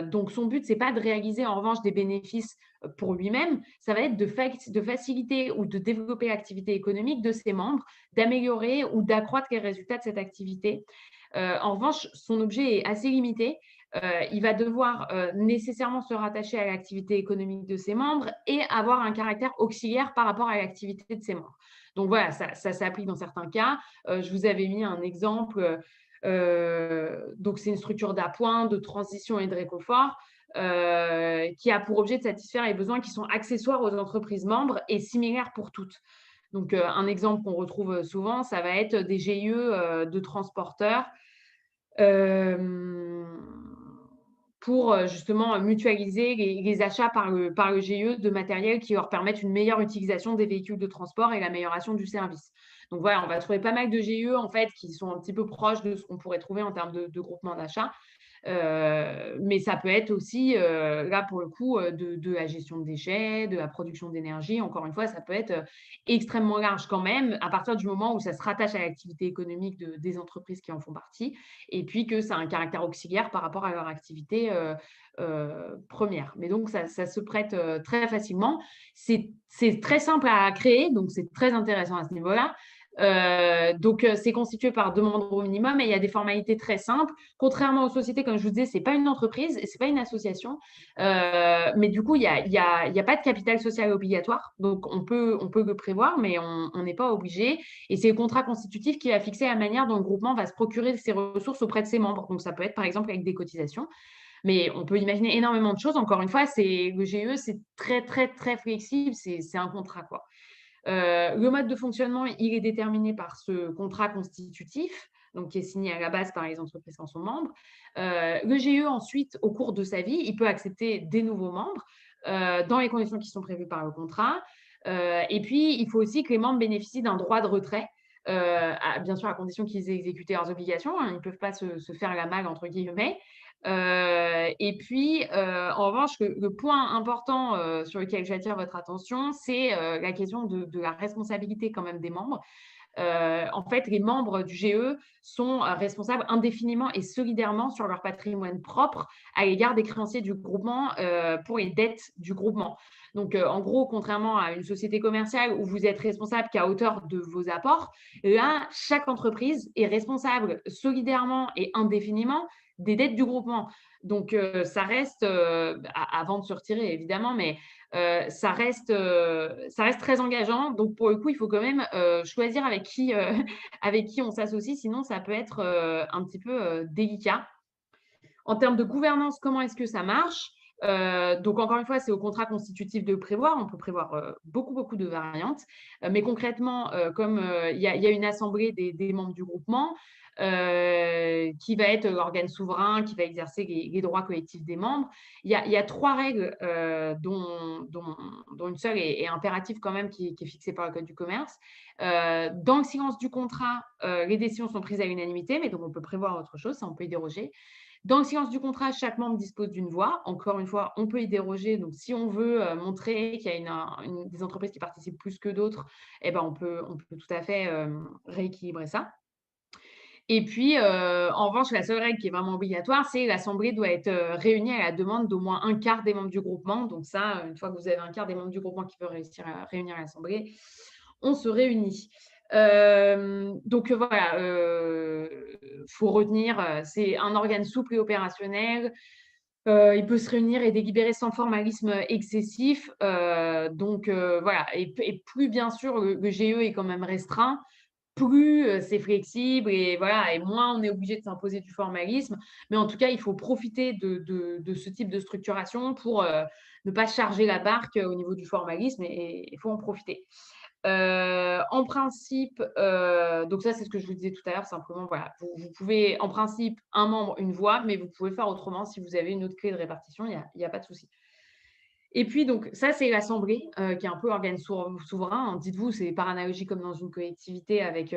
Donc, son but, ce n'est pas de réaliser en revanche des bénéfices pour lui-même, ça va être de faciliter ou de développer l'activité économique de ses membres, d'améliorer ou d'accroître les résultats de cette activité. En revanche, son objet est assez limité. Il va devoir nécessairement se rattacher à l'activité économique de ses membres et avoir un caractère auxiliaire par rapport à l'activité de ses membres. Donc voilà, ça s'applique dans certains cas. Je vous avais mis un exemple. Donc, c'est une structure d'appoint, de transition et de réconfort qui a pour objet de satisfaire les besoins qui sont accessoires aux entreprises membres et similaires pour toutes. Donc, un exemple qu'on retrouve souvent, ça va être des GIE de transporteurs pour justement mutualiser les achats par le GIE de matériel qui leur permettent une meilleure utilisation des véhicules de transport et l'amélioration du service. Donc voilà, on va trouver pas mal de GIE en fait qui sont un petit peu proches de ce qu'on pourrait trouver en termes de groupement d'achat. Mais ça peut être aussi, là pour le coup, de la gestion de déchets, de la production d'énergie. Encore une fois, ça peut être extrêmement large quand même, à partir du moment où ça se rattache à l'activité économique des entreprises qui en font partie, et puis que ça a un caractère auxiliaire par rapport à leur activité première. Mais donc, ça se prête très facilement. C'est très simple à créer, donc c'est très intéressant à ce niveau-là. Donc, c'est constitué par 2 membres au minimum et il y a des formalités très simples. Contrairement aux sociétés, comme je vous disais, ce n'est pas une entreprise et ce n'est pas une association. Mais du coup, il n'y a pas de capital social obligatoire. Donc, on peut le prévoir, mais on n'est pas obligé. Et c'est le contrat constitutif qui va fixer la manière dont le groupement va se procurer ses ressources auprès de ses membres. Donc, ça peut être, par exemple, avec des cotisations. Mais on peut imaginer énormément de choses. Encore une fois, le GIE, c'est très, très, très flexible. C'est un contrat, quoi. Le mode de fonctionnement, il est déterminé par ce contrat constitutif, donc qui est signé à la base par les entreprises qui en sont membres. Le GIE, ensuite, au cours de sa vie, il peut accepter des nouveaux membres dans les conditions qui sont prévues par le contrat. Et puis, il faut aussi que les membres bénéficient d'un droit de retrait, bien sûr à condition qu'ils aient exécuté leurs obligations. Hein, ils ne peuvent pas se faire la malle, entre guillemets. Et puis, en revanche, le point important sur lequel j'attire votre attention, c'est la question de la responsabilité quand même des membres. En fait, les membres du GIE sont responsables indéfiniment et solidairement sur leur patrimoine propre à l'égard des créanciers du groupement pour les dettes du groupement. Donc, en gros, contrairement à une société commerciale où vous êtes responsable qu'à hauteur de vos apports, là, chaque entreprise est responsable solidairement et indéfiniment des dettes du groupement. Donc, ça reste, avant de se retirer évidemment, mais ça reste très engageant. Donc, pour le coup, il faut quand même choisir avec qui on s'associe, sinon ça peut être un petit peu délicat. En termes de gouvernance, comment est-ce que ça marche ? Donc, encore une fois, c'est au contrat constitutif de prévoir. On peut prévoir beaucoup de variantes. Mais concrètement, comme il y a une assemblée des membres du groupement, qui va être l'organe souverain, qui va exercer les droits collectifs des membres. Il y a 3 règles dont une seule est impérative quand même, qui est fixée par le Code du commerce. Dans le silence du contrat, les décisions sont prises à l'unanimité, mais donc on peut prévoir autre chose, ça on peut y déroger. Dans le silence du contrat, chaque membre dispose d'une voix. Encore une fois, on peut y déroger. Donc, si on veut montrer qu'il y a des entreprises qui participent plus que d'autres, eh ben, on peut tout à fait rééquilibrer ça. Et puis, en revanche, la seule règle qui est vraiment obligatoire, c'est que l'Assemblée doit être réunie à la demande d'au moins un quart des membres du groupement. Donc ça, une fois que vous avez un quart des membres du groupement qui peut réussir à réunir l'Assemblée, on se réunit. Donc voilà, faut retenir, c'est un organe souple et opérationnel. Il peut se réunir et délibérer sans formalisme excessif. Donc voilà, et plus bien sûr le GIE est quand même restreint, plus c'est flexible et voilà, et moins on est obligé de s'imposer du formalisme. Mais en tout cas, il faut profiter de ce type de structuration pour ne pas charger la barque au niveau du formalisme, et il faut en profiter. En principe, donc ça c'est ce que je vous disais tout à l'heure, simplement voilà, vous pouvez en principe un membre, une voix, mais vous pouvez faire autrement si vous avez une autre clé de répartition, il n'y a pas de souci. Et puis donc ça c'est l'Assemblée qui est un peu l'organe souverain, dites-vous, c'est par analogie comme dans une collectivité avec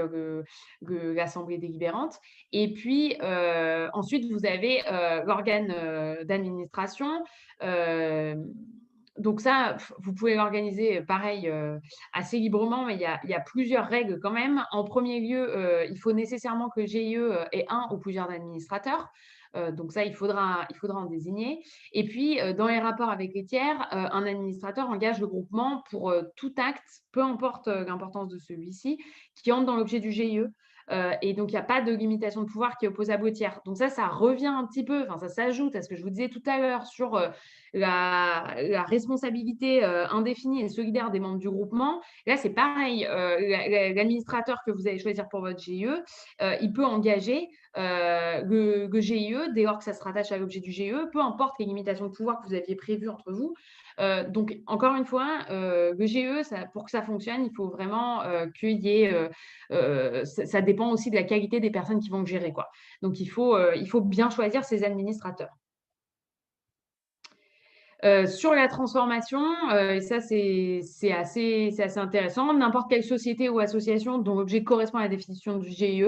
l'Assemblée délibérante. Et puis ensuite vous avez l'organe d'administration. Donc ça, vous pouvez l'organiser pareil assez librement, mais il y a plusieurs règles quand même. En premier lieu, il faut nécessairement que le GIE ait un ou plusieurs administrateurs. Donc ça, il faudra en désigner. Et puis, dans les rapports avec les tiers, un administrateur engage le groupement pour tout acte, peu importe l'importance de celui-ci, qui entre dans l'objet du GIE. Et donc, il n'y a pas de limitation de pouvoir qui est opposable aux tiers. Donc ça revient un petit peu, enfin ça s'ajoute à ce que je vous disais tout à l'heure sur la responsabilité indéfinie et solidaire des membres du groupement. Là, c'est pareil, l'administrateur que vous allez choisir pour votre GIE, il peut engager le GIE dès lors que ça se rattache à l'objet du GIE, peu importe les limitations de pouvoir que vous aviez prévues entre vous. Donc, encore une fois, le GIE, pour que ça fonctionne, il faut vraiment qu'il y ait… ça dépend aussi de la qualité des personnes qui vont le gérer, quoi. Donc, il faut bien choisir ses administrateurs. Sur la transformation, et ça c'est assez intéressant, n'importe quelle société ou association dont l'objet correspond à la définition du GIE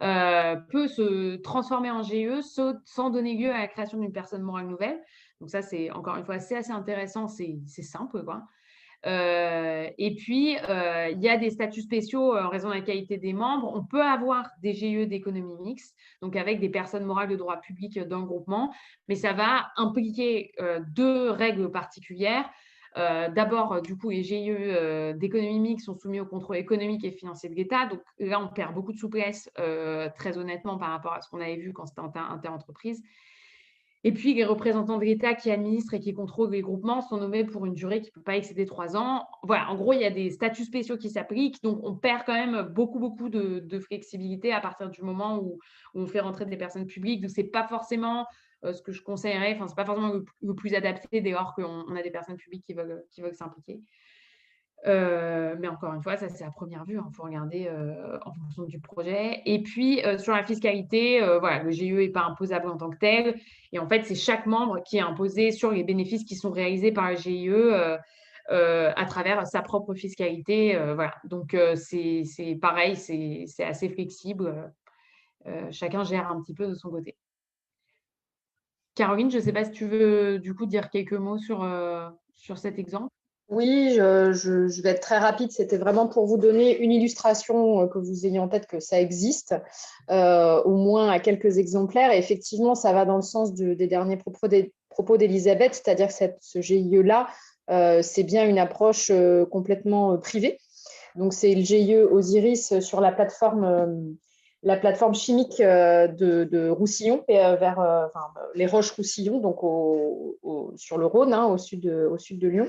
peut se transformer en GIE sans donner lieu à la création d'une personne morale nouvelle. Donc ça, c'est encore une fois assez intéressant, c'est simple, quoi. Et puis, il y a des statuts spéciaux en raison de la qualité des membres. On peut avoir des GIE d'économie mixte, donc avec des personnes morales de droit public dans le groupement, mais ça va impliquer deux règles particulières. D'abord, du coup, les GIE d'économie mixte sont soumis au contrôle économique et financier de l'État. Donc là, on perd beaucoup de souplesse, très honnêtement, par rapport à ce qu'on avait vu quand c'était interentreprise. Et puis, les représentants de l'État qui administrent et qui contrôlent les groupements sont nommés pour une durée qui ne peut pas excéder 3 ans. Voilà, en gros, il y a des statuts spéciaux qui s'appliquent. Donc, on perd quand même beaucoup de flexibilité à partir du moment où on fait rentrer des personnes publiques. Donc, ce n'est pas forcément ce que je conseillerais. Enfin, ce n'est pas forcément le plus adapté dès lors qu'on a des personnes publiques qui veulent s'impliquer. Mais encore une fois, ça c'est à première vue, il faut regarder en fonction du projet. Et puis sur la fiscalité, voilà, le GIE n'est pas imposable en tant que tel. Et en fait, c'est chaque membre qui est imposé sur les bénéfices qui sont réalisés par le GIE à travers sa propre fiscalité. Voilà. Donc c'est pareil, c'est assez flexible. Chacun gère un petit peu de son côté. Caroline, je ne sais pas si tu veux du coup dire quelques mots sur cet exemple. Oui, je vais être très rapide. C'était vraiment pour vous donner une illustration que vous ayez en tête que ça existe, au moins à quelques exemplaires. Et effectivement, ça va dans le sens des derniers propos d'Elisabeth, c'est-à-dire que ce GIE-là, c'est bien une approche complètement privée. Donc, c'est le GIE Osiris sur la plateforme chimique de Roussillon, vers les Roches-Roussillon, donc sur le Rhône, au sud de Lyon.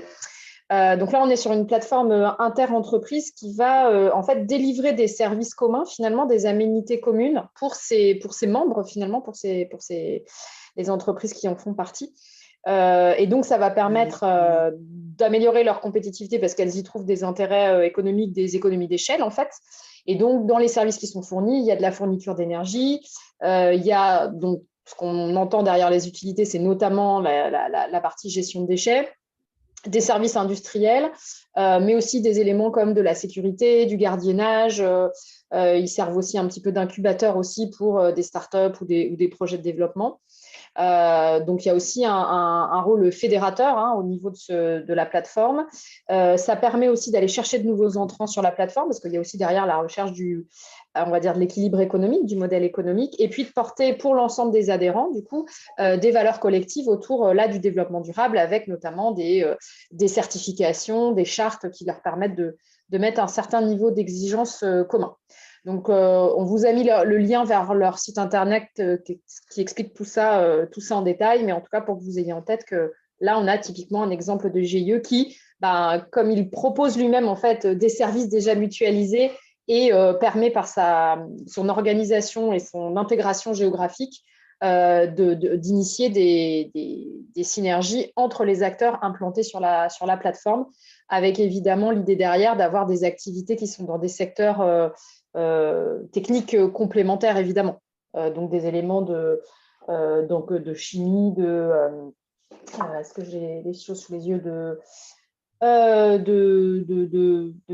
Donc là, on est sur une plateforme inter-entreprise qui va en fait délivrer des services communs, finalement, des aménités communes pour ses membres, finalement, pour les entreprises qui en font partie. Et donc, ça va permettre d'améliorer leur compétitivité parce qu'elles y trouvent des intérêts économiques, des économies d'échelle, en fait. Et donc, dans les services qui sont fournis, il y a de la fourniture d'énergie, il y a donc ce qu'on entend derrière les utilités, c'est notamment la partie gestion de déchets, des services industriels, mais aussi des éléments comme de la sécurité, du gardiennage. Ils servent aussi un petit peu d'incubateur aussi pour des startups ou des projets de développement. Donc, il y a aussi un rôle fédérateur au niveau de la plateforme. Ça permet aussi d'aller chercher de nouveaux entrants sur la plateforme parce qu'il y a aussi derrière la recherche on va dire, de l'équilibre économique, du modèle économique, et puis de porter pour l'ensemble des adhérents, du coup, des valeurs collectives autour du développement durable, avec notamment des certifications, des chartes qui leur permettent de mettre un certain niveau d'exigence commun. Donc, on vous a mis le lien vers leur site internet qui explique tout ça en détail, mais en tout cas pour que vous ayez en tête que là, on a typiquement un exemple de GIE qui, comme il propose lui-même en fait des services déjà mutualisés et permet par son organisation et son intégration géographique d'initier des synergies entre les acteurs implantés sur la plateforme, avec évidemment l'idée derrière d'avoir des activités qui sont dans des secteurs techniques complémentaires, évidemment. Donc, des éléments de chimie, est-ce que j'ai des choses sous les yeux de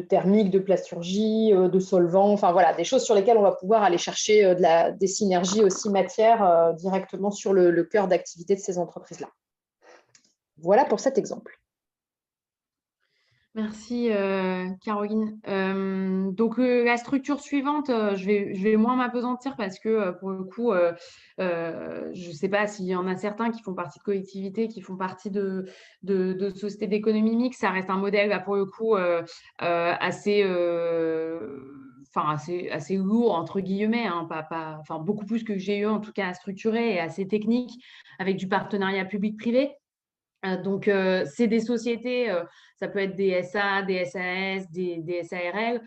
thermique, de plasturgie, de solvants, enfin voilà, des choses sur lesquelles on va pouvoir aller chercher des synergies aussi matières directement sur le cœur d'activité de ces entreprises-là. Voilà pour cet exemple. Merci Caroline. Donc la structure suivante, je vais moins m'apesantir parce que pour le coup, je ne sais pas s'il y en a certains qui font partie de collectivités, qui font partie de sociétés d'économie mixte. Ça reste un modèle là pour le coup assez lourd entre guillemets, beaucoup plus que le GIE en tout cas à structurer et assez technique avec du partenariat public-privé. Donc, c'est des sociétés, ça peut être des SA, des SAS, des SARL.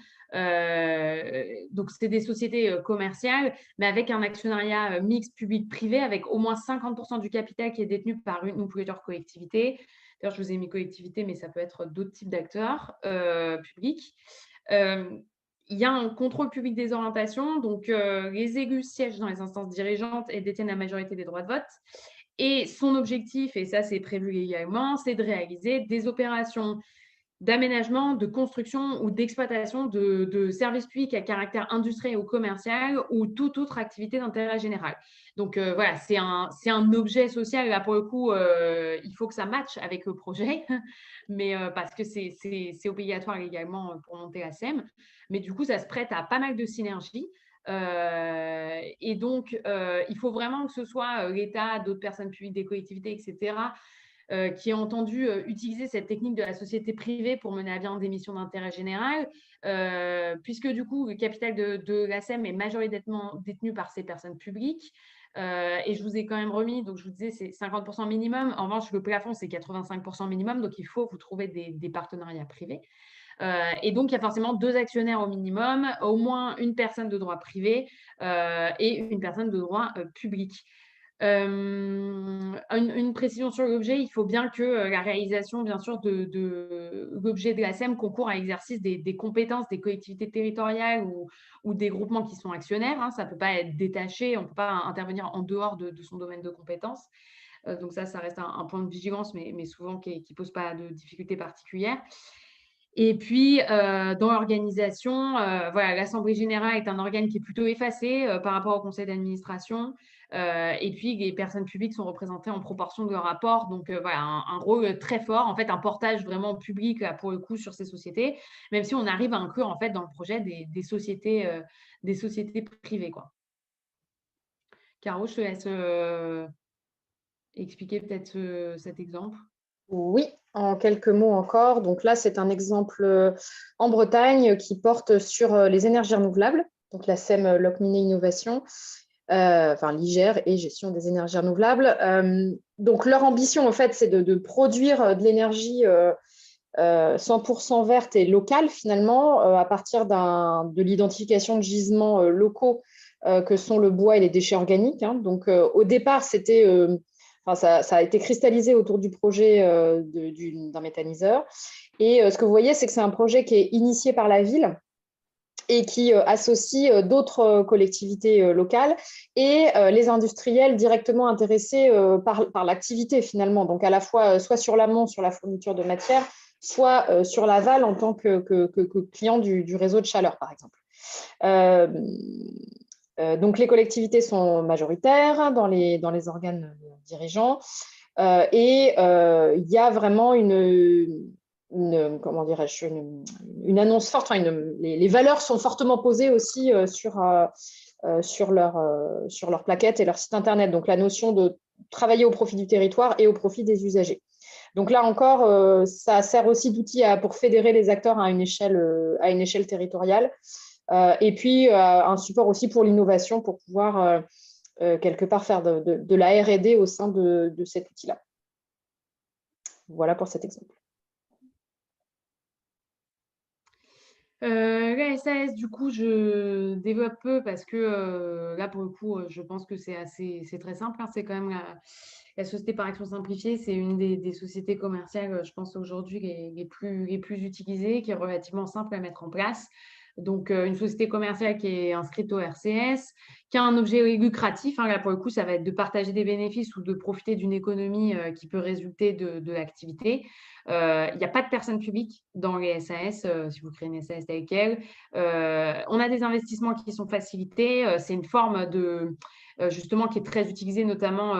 Donc, c'est des sociétés commerciales, mais avec un actionnariat mixte public-privé, avec au moins 50% du capital qui est détenu par une ou plusieurs collectivités. D'ailleurs, je vous ai mis collectivité, mais ça peut être d'autres types d'acteurs publics. Il y a un contrôle public des orientations. Donc, les élus siègent dans les instances dirigeantes et détiennent la majorité des droits de vote. Et son objectif, et ça c'est prévu également, c'est de réaliser des opérations d'aménagement, de construction ou d'exploitation de services publics à caractère industriel ou commercial ou toute autre activité d'intérêt général. Donc voilà, c'est un objet social. Là, pour le coup, il faut que ça matche avec le projet, mais parce que c'est obligatoire également pour monter la SEM. Mais du coup, ça se prête à pas mal de synergies. Et donc, il faut vraiment que ce soit l'État, d'autres personnes publiques, des collectivités, etc., qui a entendu utiliser cette technique de la société privée pour mener à bien des missions d'intérêt général, puisque du coup, le capital de la SEM est majoritairement détenu par ces personnes publiques. Et je vous ai quand même remis, donc je vous disais, c'est 50% minimum. En revanche, le plafond, c'est 85% minimum, donc il faut vous trouver des partenariats privés. Et donc, il y a forcément 2 actionnaires au minimum, au moins une personne de droit privé et une personne de droit public. Une précision sur l'objet, il faut bien que la réalisation, bien sûr, de l'objet de la SEM concourt à l'exercice des compétences des collectivités territoriales ou des groupements qui sont actionnaires. Hein. Ça ne peut pas être détaché, on ne peut pas intervenir en dehors de son domaine de compétences. Donc ça reste un point de vigilance, mais souvent qui ne pose pas de difficultés particulières. Et puis, dans l'organisation, voilà, l'Assemblée générale est un organe qui est plutôt effacé par rapport au conseil d'administration. Et puis, les personnes publiques sont représentées en proportion de leur rapport. Donc, voilà, un rôle très fort, en fait, un portage vraiment public, là, pour le coup, sur ces sociétés, même si on arrive à inclure, en fait, dans le projet des sociétés privées, quoi. Caro, je te laisse expliquer peut-être cet exemple. Oui, en quelques mots encore. Donc là, c'est un exemple en Bretagne qui porte sur les énergies renouvelables, donc la SEM Locminé Innovation, l'IGER et gestion des énergies renouvelables. Donc leur ambition, en fait, c'est de produire de l'énergie 100% verte et locale, finalement, à partir de l'identification de gisements locaux que sont le bois et les déchets organiques. Hein. Donc au départ, c'était... ça a été cristallisé autour du projet d'un méthaniseur. Et ce que vous voyez, c'est que c'est un projet qui est initié par la ville et qui associe d'autres collectivités locales et les industriels directement intéressés par l'activité, finalement. Donc, à la fois, soit sur l'amont, sur la fourniture de matière, soit sur l'aval en tant que client du réseau de chaleur, par exemple. Donc, les collectivités sont majoritaires dans les organes dirigeants et il y a vraiment une annonce forte. Les valeurs sont fortement posées aussi sur leur plaquette et leur site internet. Donc, la notion de travailler au profit du territoire et au profit des usagers. Donc là encore, ça sert aussi d'outil pour fédérer les acteurs à une échelle territoriale. Et puis, un support aussi pour l'innovation, pour pouvoir quelque part faire de la R&D au sein de cet outil-là. Voilà pour cet exemple. La SAS, du coup, je développe peu parce que là, pour le coup, je pense que c'est très simple. Hein. C'est quand même la société par action simplifiée. C'est une des sociétés commerciales, je pense, aujourd'hui les plus utilisées, qui est relativement simple à mettre en place. Donc, une société commerciale qui est inscrite au RCS, qui a un objet lucratif. Hein, là, pour le coup, ça va être de partager des bénéfices ou de profiter d'une économie qui peut résulter de l'activité. Il n'y a pas de personnes publiques dans les SAS, si vous créez une SAS telle quelle. On a des investissements qui sont facilités. C'est une forme justement qui est très utilisée, notamment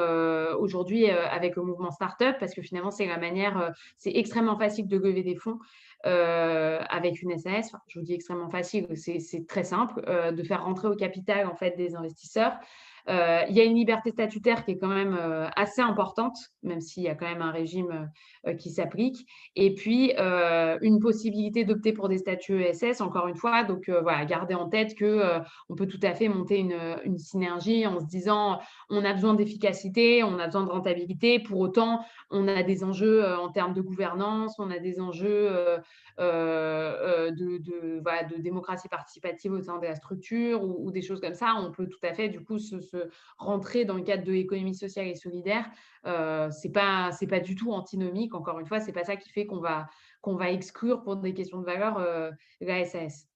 aujourd'hui avec le mouvement Startup, parce que finalement, c'est la manière, c'est extrêmement facile de lever des fonds. Avec une SAS, je vous dis extrêmement facile, c'est très simple de faire rentrer au capital en fait des investisseurs. Il y a une liberté statutaire qui est quand même assez importante, même s'il y a quand même un régime qui s'applique. Et puis, une possibilité d'opter pour des statuts ESS, encore une fois. Donc, voilà, gardez en tête qu'on peut tout à fait monter une synergie en se disant on a besoin d'efficacité, on a besoin de rentabilité. Pour autant, on a des enjeux en termes de gouvernance, on a des enjeux de démocratie participative au sein de la structure ou des choses comme ça. On peut tout à fait, du coup, se rentrer dans le cadre de l'économie sociale et solidaire. C'est pas du tout antinomique. Encore une fois, c'est pas ça qui fait qu'on va exclure pour des questions de valeur la SAS.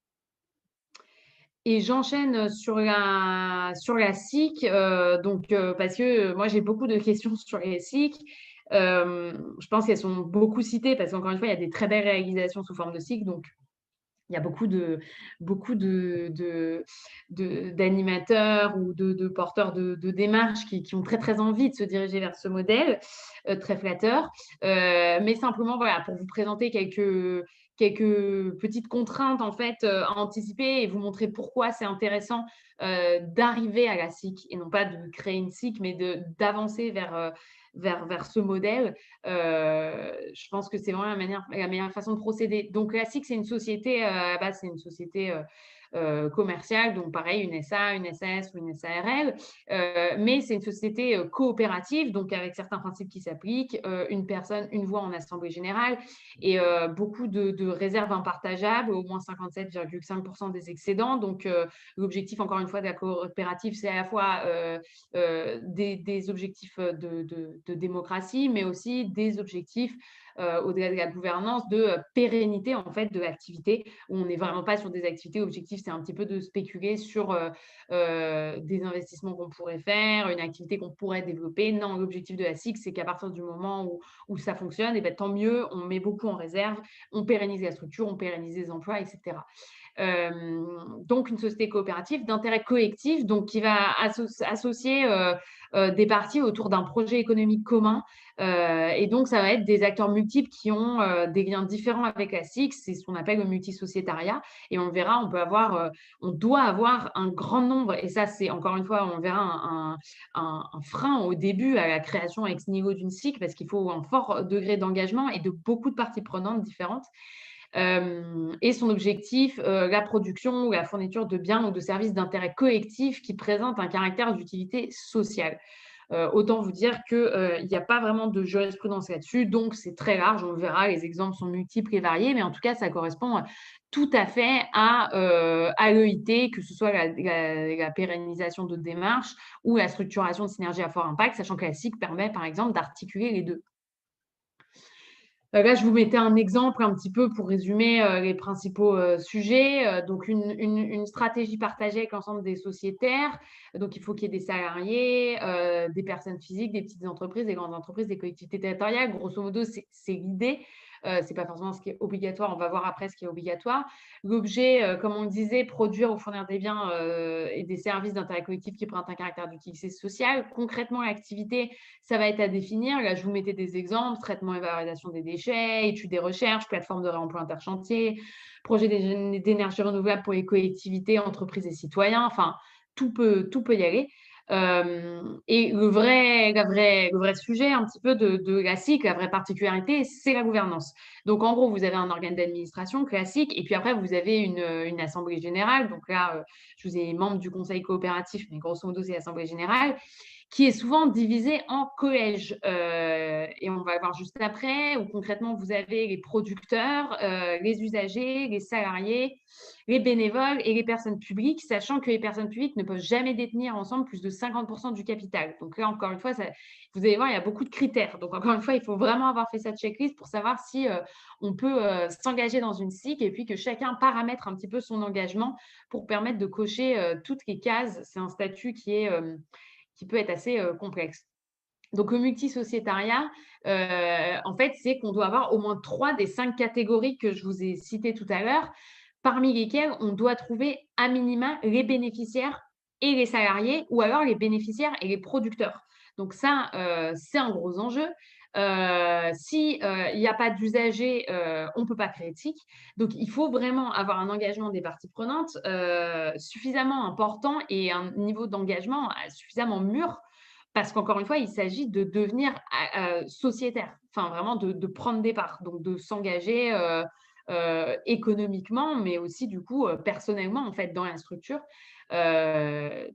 Et j'enchaîne sur la SIC, parce que moi, j'ai beaucoup de questions sur les SIC. Je pense qu'elles sont beaucoup citées parce qu'encore une fois, il y a des très belles réalisations sous forme de SIC. Donc, il y a beaucoup d'animateurs ou de porteurs de démarches qui ont très, très envie de se diriger vers ce modèle, très flatteur. Mais simplement, voilà, pour vous présenter quelques petites contraintes en fait à anticiper et vous montrer pourquoi c'est intéressant d'arriver à la SIC et non pas de créer une SIC, mais d'avancer vers ce modèle. Je pense que c'est vraiment la meilleure façon de procéder. Donc, la SIC, c'est une société, à la base, c'est une société commerciale, donc pareil, une SA, une SAS ou une SARL, mais c'est une société coopérative, donc avec certains principes qui s'appliquent, une personne, une voix en assemblée générale et beaucoup de réserves impartageables, au moins 57,5% des excédents. Donc, l'objectif, encore une fois, de la coopérative, c'est à la fois des objectifs de démocratie, mais aussi des objectifs au-delà de la gouvernance, de pérennité en fait de l'activité, où on n'est vraiment pas sur des activités. L'objectif, c'est un petit peu de spéculer sur des investissements qu'on pourrait faire, une activité qu'on pourrait développer. Non, l'objectif de la SIC, c'est qu'à partir du moment où ça fonctionne, et tant mieux, on met beaucoup en réserve, on pérennise la structure, on pérennise les emplois, etc. Donc, une société coopérative d'intérêt collectif, donc qui va associer des parties autour d'un projet économique commun. Et donc, ça va être des acteurs multiples qui ont des liens différents avec la SIC. C'est ce qu'on appelle le multisociétariat. Et on verra, on doit avoir un grand nombre, et ça, c'est encore une fois, on verra un frein au début à la création ex nihilo d'une SIC, parce qu'il faut un fort degré d'engagement et de beaucoup de parties prenantes différentes. Et son objectif, la production ou la fourniture de biens ou de services d'intérêt collectif qui présentent un caractère d'utilité sociale. Autant vous dire qu'il n'y a pas vraiment de jurisprudence là-dessus, donc c'est très large, on le verra, les exemples sont multiples et variés, mais en tout cas, ça correspond tout à fait à l'EIT, que ce soit la pérennisation de démarches ou la structuration de synergie à fort impact, sachant que la SIC permet, par exemple, d'articuler les deux. Là, je vous mettais un exemple un petit peu pour résumer les principaux sujets. Donc, une stratégie partagée avec l'ensemble des sociétaires. Donc, il faut qu'il y ait des salariés, des personnes physiques, des petites entreprises, des grandes entreprises, des collectivités territoriales. Grosso modo, c'est l'idée. Ce n'est pas forcément ce qui est obligatoire. On va voir après ce qui est obligatoire. L'objet, comme on le disait, produire ou fournir des biens et des services d'intérêt collectif qui présentent un caractère d'utilité sociale. Concrètement, l'activité, ça va être à définir. Là, je vous mettais des exemples: traitement et valorisation des déchets, études et recherches, plateforme de réemploi interchantier, projet d'énergie renouvelable pour les collectivités, entreprises et citoyens. Enfin, tout peut y aller. Et le vrai sujet un petit peu de la SIC, la vraie particularité, c'est la gouvernance. Donc, en gros, vous avez un organe d'administration classique, et puis après, vous avez une assemblée générale. Donc là, je vous ai membre du conseil coopératif, mais grosso modo, c'est l'assemblée générale, qui est souvent divisée en collèges. Et on va le voir juste après, où concrètement, vous avez les producteurs, les usagers, les salariés, les bénévoles et les personnes publiques, sachant que les personnes publiques ne peuvent jamais détenir ensemble plus de 50% du capital. Donc là, encore une fois, vous allez voir, il y a beaucoup de critères. Donc encore une fois, il faut vraiment avoir fait cette checklist pour savoir si on peut s'engager dans une SIC, et puis que chacun paramètre un petit peu son engagement pour permettre de cocher toutes les cases. C'est un statut qui peut être assez complexe. Donc, le multisociétariat, en fait, c'est qu'on doit avoir au moins 3 des 5 catégories que je vous ai citées tout à l'heure, parmi lesquelles on doit trouver à minima les bénéficiaires et les salariés, ou alors les bénéficiaires et les producteurs. Donc ça, c'est un gros enjeu. Si il n'y a pas d'usagers, on ne peut pas créer de SIC. Donc, il faut vraiment avoir un engagement des parties prenantes suffisamment important et un niveau d'engagement suffisamment mûr, parce qu'encore une fois, il s'agit de devenir sociétaire, enfin vraiment de prendre des parts, donc de s'engager économiquement, mais aussi du coup personnellement en fait dans la structure.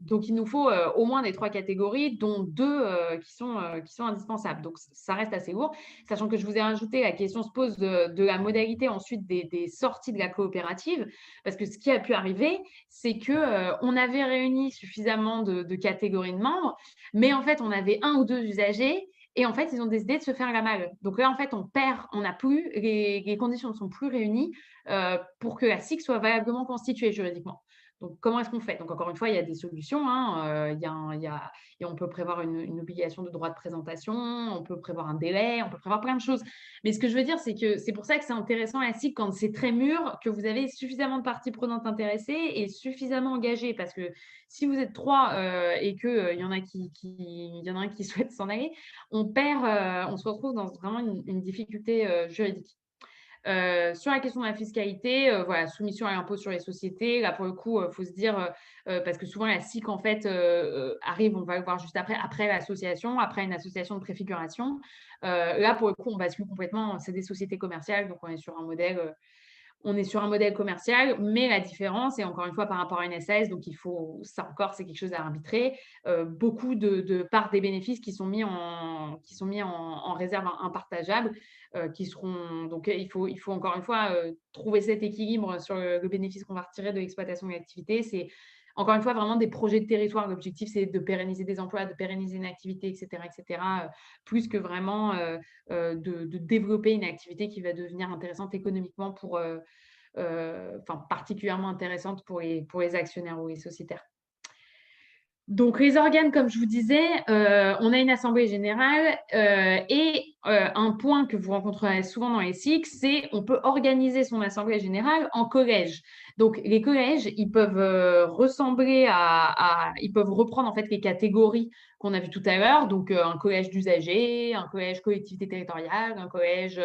Donc, il nous faut au moins des 3 catégories, dont 2 qui sont indispensables. Donc, ça reste assez lourd, sachant que je vous ai rajouté, la question se pose de la modalité ensuite des sorties de la coopérative, parce que ce qui a pu arriver, c'est qu'on avait réuni suffisamment de catégories de membres, mais en fait, on avait 1 ou 2 usagers. Et en fait, ils ont décidé de se faire la malle. Donc là, en fait, on n'a plus, les conditions ne sont plus réunies pour que la SIC soit valablement constituée juridiquement. Donc, comment est-ce qu'on fait? Donc, encore une fois, il y a des solutions. Hein, et on peut prévoir une obligation de droit de présentation, on peut prévoir un délai, on peut prévoir plein de choses. Mais ce que je veux dire, c'est que c'est pour ça que c'est intéressant la SIC quand c'est très mûr, que vous avez suffisamment de parties prenantes intéressées et suffisamment engagées. Parce que si vous êtes 3 et qu'il y en a il y en a un qui souhaite s'en aller, on se retrouve dans vraiment une difficulté juridique. Sur la question de la fiscalité, voilà, soumission à l'impôt sur les sociétés. Là, pour le coup, faut se dire, parce que souvent la SIC, en fait, arrive, on va le voir juste après l'association, après une association de préfiguration. Là, pour le coup, on bascule complètement, c'est des sociétés commerciales, donc on est sur un modèle commercial, mais la différence, et encore une fois par rapport à une SAS, donc ça encore, c'est quelque chose à arbitrer, beaucoup de parts des bénéfices qui sont mis en réserve impartageable, qui seront, donc il faut encore une fois trouver cet équilibre sur le bénéfice qu'on va retirer de l'exploitation de l'activité. C'est encore une fois vraiment des projets de territoire. L'objectif, c'est de pérenniser des emplois, de pérenniser une activité, etc., plus que vraiment de développer une activité qui va devenir intéressante économiquement particulièrement intéressante pour les actionnaires ou les sociétaires. Donc, les organes, comme je vous disais, on a une assemblée générale et un point que vous rencontrerez souvent dans les SIC, c'est on peut organiser son assemblée générale en collège. Donc, les collèges, ils peuvent ils peuvent reprendre en fait les catégories qu'on a vues tout à l'heure. Donc, un collège d'usagers, un collège collectivité territoriale, un collège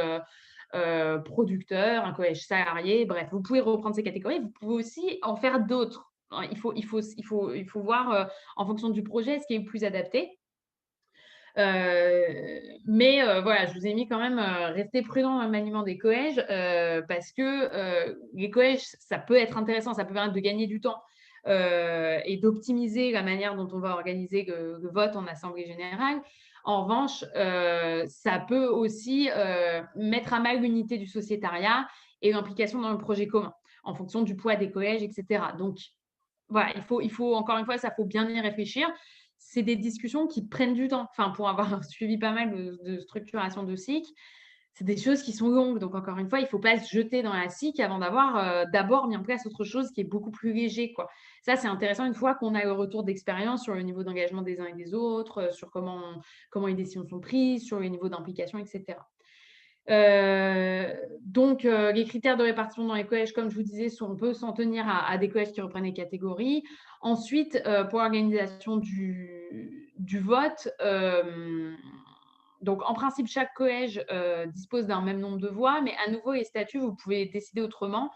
producteur, un collège salarié. Bref, vous pouvez reprendre ces catégories. Vous pouvez aussi en faire d'autres. Il faut voir en fonction du projet ce qui est le plus adapté. Mais voilà, je vous ai mis quand même rester prudent dans le maniement des collèges parce que les collèges, ça peut être intéressant, ça peut permettre de gagner du temps et d'optimiser la manière dont on va organiser le vote en assemblée générale. En revanche, ça peut aussi mettre à mal l'unité du sociétariat et l'implication dans le projet commun en fonction du poids des collèges, etc. Donc, voilà, il faut encore une fois, ça faut bien y réfléchir. C'est des discussions qui prennent du temps. Enfin, pour avoir suivi pas mal de structuration de SIC, c'est des choses qui sont longues. Donc, encore une fois, il ne faut pas se jeter dans la SIC avant d'avoir d'abord mis en place autre chose qui est beaucoup plus léger, quoi. Ça, c'est intéressant une fois qu'on a le retour d'expérience sur le niveau d'engagement des uns et des autres, sur comment les décisions sont prises, sur le niveau d'implication, etc. Donc, les critères de répartition dans les collèges, comme je vous disais, on peut s'en tenir à des collèges qui reprennent les catégories. Ensuite, pour l'organisation du vote, donc en principe, chaque collège dispose d'un même nombre de voix, mais à nouveau, les statuts, vous pouvez décider autrement,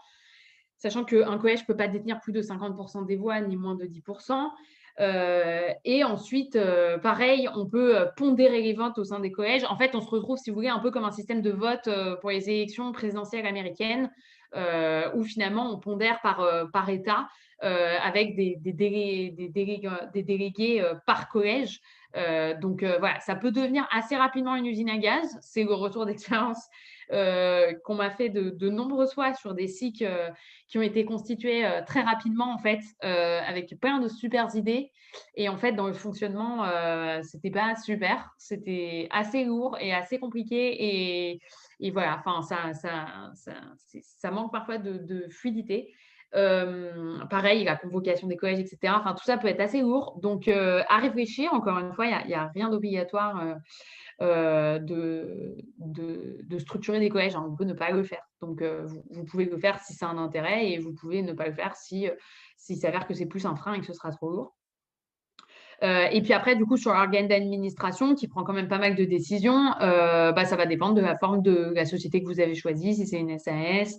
sachant qu'un collège ne peut pas détenir plus de 50% des voix, ni moins de 10%. Et ensuite, pareil, on peut pondérer les votes au sein des collèges. En fait, on se retrouve, si vous voulez, un peu comme un système de vote pour les élections présidentielles américaines, où finalement, on pondère par État avec des délégués par collège. Donc, voilà, ça peut devenir assez rapidement une usine à gaz. C'est le retour d'expérience qu'on m'a fait de nombreuses fois sur des SIC qui ont été constitués très rapidement, en fait, avec plein de super idées. Et en fait, dans le fonctionnement, c'était pas super. C'était assez lourd et assez compliqué. Et voilà, enfin, ça manque parfois de fluidité. Pareil, la convocation des collèges, etc. Enfin, tout ça peut être assez lourd. Donc, à réfléchir, encore une fois, il n'y a rien d'obligatoire de structurer des collèges. On peut ne pas le faire. Donc, vous pouvez le faire si c'est un intérêt et vous pouvez ne pas le faire s'il s'avère que c'est plus un frein et que ce sera trop lourd. Et puis après, du coup, sur l'organe d'administration qui prend quand même pas mal de décisions, ça va dépendre de la forme de la société que vous avez choisie, si c'est une SAS,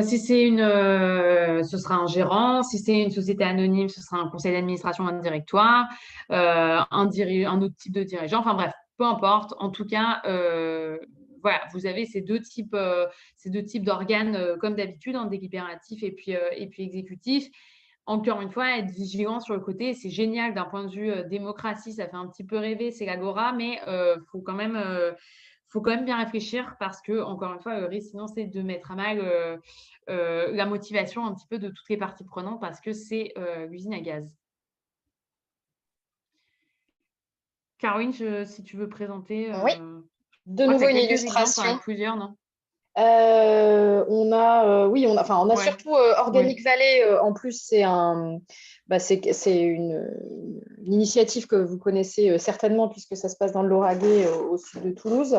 si c'est ce sera un gérant, si c'est une société anonyme, ce sera un conseil d'administration, un directoire, un autre type de dirigeant, enfin bref, peu importe. En tout cas, voilà, vous avez ces deux types d'organes comme d'habitude, délibératif et puis exécutif. Encore une fois, être vigilant sur le côté, c'est génial d'un point de vue démocratie, ça fait un petit peu rêver, c'est l'agora, mais faut quand même bien réfléchir parce que, encore une fois, le risque, sinon, c'est de mettre à mal la motivation un petit peu de toutes les parties prenantes parce que c'est l'usine à gaz. Caroline, si tu veux présenter. Oui, de nouveau une illustration. Plusieurs, non ? On a Ouais. surtout Organic Valley. En plus, c'est une initiative que vous connaissez certainement puisque ça se passe dans le Lauragais, au sud de Toulouse.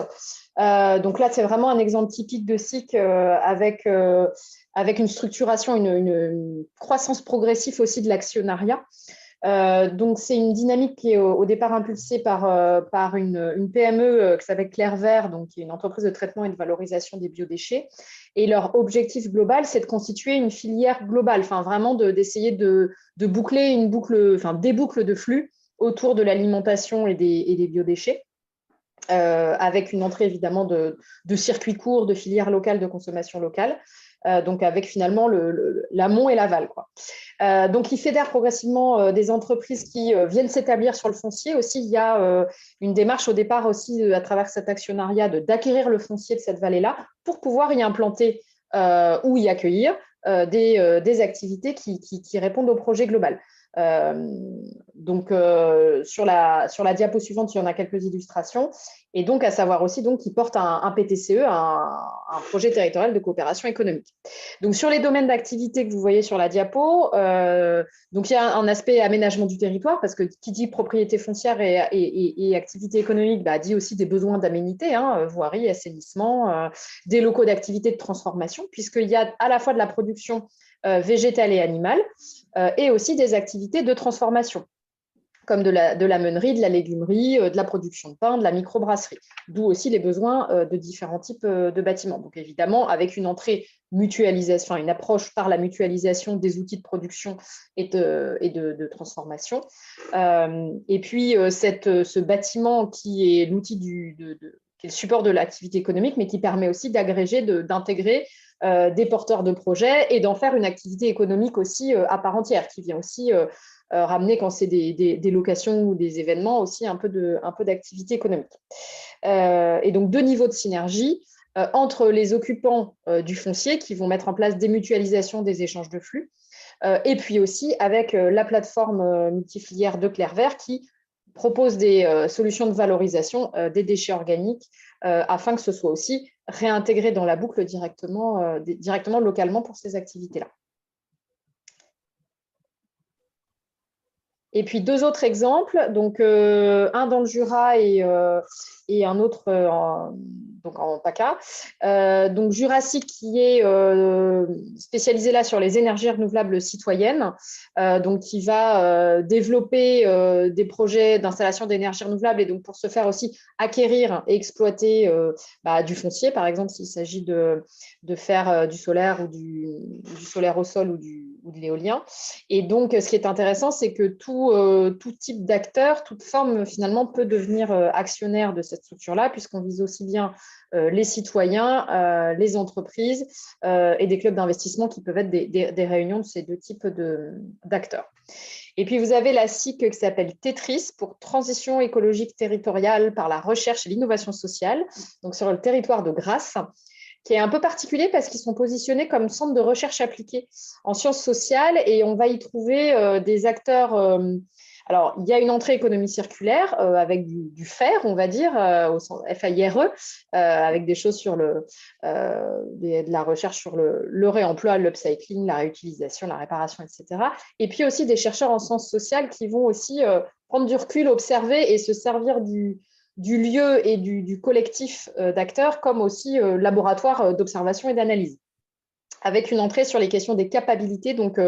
Donc là, c'est vraiment un exemple typique de SIC avec une structuration, une croissance progressive aussi de l'actionnariat. Donc, c'est une dynamique qui est au départ impulsée par une PME qui s'appelle Clair Vert, donc qui est une entreprise de traitement et de valorisation des biodéchets. Et leur objectif global, c'est de constituer une filière globale, enfin vraiment d'essayer de boucler des boucles de flux autour de l'alimentation et des biodéchets. Avec une entrée évidemment de circuits courts, de filières locales, de consommation locale. Donc avec finalement l'amont et l'aval, quoi. Donc, ils fédèrent progressivement des entreprises qui viennent s'établir sur le foncier. Aussi, il y a une démarche au départ aussi à travers cet actionnariat d'acquérir le foncier de cette vallée-là pour pouvoir y implanter ou y accueillir des activités qui répondent au projet global. Donc, sur la diapo suivante, il y en a quelques illustrations. Et donc, à savoir aussi qu'ils portent un PTCE, un projet territorial de coopération économique. Donc, sur les domaines d'activité que vous voyez sur la diapo, donc il y a un aspect aménagement du territoire, parce que qui dit propriété foncière et activité économique, dit aussi des besoins d'aménité, voirie, assainissement, des locaux d'activité de transformation, puisqu'il y a à la fois de la production végétale et animale, et aussi des activités de transformation, comme de la meunerie, de la légumerie, de la production de pain, de la microbrasserie, d'où aussi les besoins de différents types de bâtiments. Donc évidemment, avec une entrée mutualisation, une approche par la mutualisation des outils de production et de transformation. Et puis, ce bâtiment qui est l'outil qui est le support de l'activité économique, mais qui permet aussi d'agréger, d'intégrer des porteurs de projets et d'en faire une activité économique aussi à part entière, qui vient aussi ramener, quand c'est des locations ou des événements, aussi un peu d'activité économique. Et donc, 2 niveaux de synergie entre les occupants du foncier qui vont mettre en place des mutualisations des échanges de flux, et puis aussi avec la plateforme multifilière de Clair Vert qui propose des solutions de valorisation des déchets organiques afin que ce soit aussi réintégré dans la boucle directement localement pour ces activités-là. Et puis 2 autres exemples, donc un dans le Jura et un autre en PACA. Donc Jurassique qui est spécialisé là sur les énergies renouvelables citoyennes, donc qui va développer des projets d'installation d'énergie renouvelable et donc pour se faire aussi acquérir et exploiter du foncier, par exemple s'il s'agit de faire du solaire ou du solaire au sol ou de l'éolien. Et donc, ce qui est intéressant, c'est que tout type d'acteur, toute forme, finalement, peut devenir actionnaire de cette structure-là, puisqu'on vise aussi bien les citoyens, les entreprises et des clubs d'investissement qui peuvent être des réunions de ces 2 types d'acteurs. Et puis, vous avez la SIC qui s'appelle Tetris, pour Transition écologique territoriale par la recherche et l'innovation sociale, donc sur le territoire de Grasse, qui est un peu particulier parce qu'ils sont positionnés comme centre de recherche appliquée en sciences sociales et on va y trouver des acteurs. Alors, il y a une entrée économie circulaire avec du FAIRE, on va dire, au FAIRE, avec des choses sur de la recherche sur le réemploi, l'upcycling, la réutilisation, la réparation, etc. Et puis aussi des chercheurs en sciences sociales qui vont aussi prendre du recul, observer et se servir du lieu et du collectif d'acteurs comme aussi laboratoire d'observation et d'analyse, avec une entrée sur les questions des capacités, donc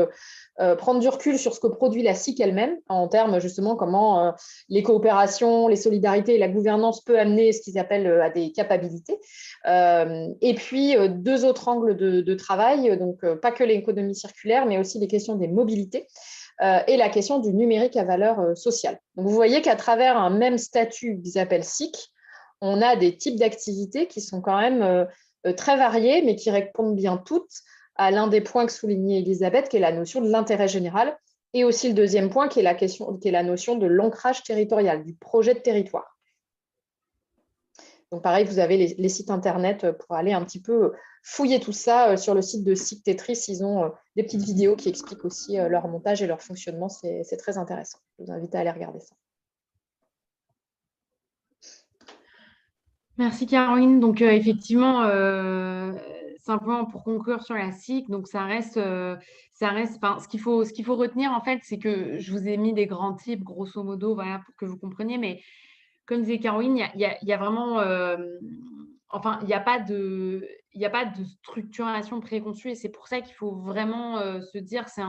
prendre du recul sur ce que produit la SIC elle-même, en termes justement comment les coopérations, les solidarités et la gouvernance peut amener ce qu'ils appellent à des capacités. Et puis 2 autres angles de travail, donc pas que l'économie circulaire, mais aussi les questions des mobilités, et la question du numérique à valeur sociale. Donc, vous voyez qu'à travers un même statut qu'ils appellent SIC, on a des types d'activités qui sont quand même très variées, mais qui répondent bien toutes à l'un des points que soulignait Elisabeth, qui est la notion de l'intérêt général, et aussi le 2e point, qui est la notion de l'ancrage territorial, du projet de territoire. Donc, pareil, vous avez les sites internet pour aller un petit peu fouiller tout ça. Sur le site de SIC Tetris, ils ont des petites vidéos qui expliquent aussi leur montage et leur fonctionnement. C'est très intéressant. Je vous invite à aller regarder ça. Merci Caroline. Donc effectivement, simplement pour conclure sur la SIC, donc enfin, ce qu'il faut retenir en fait, c'est que je vous ai mis des grands types, grosso modo, voilà, pour que vous compreniez, mais comme disait Caroline, il y a vraiment, enfin, il n'y a pas de structuration préconçue et c'est pour ça qu'il faut vraiment se dire c'est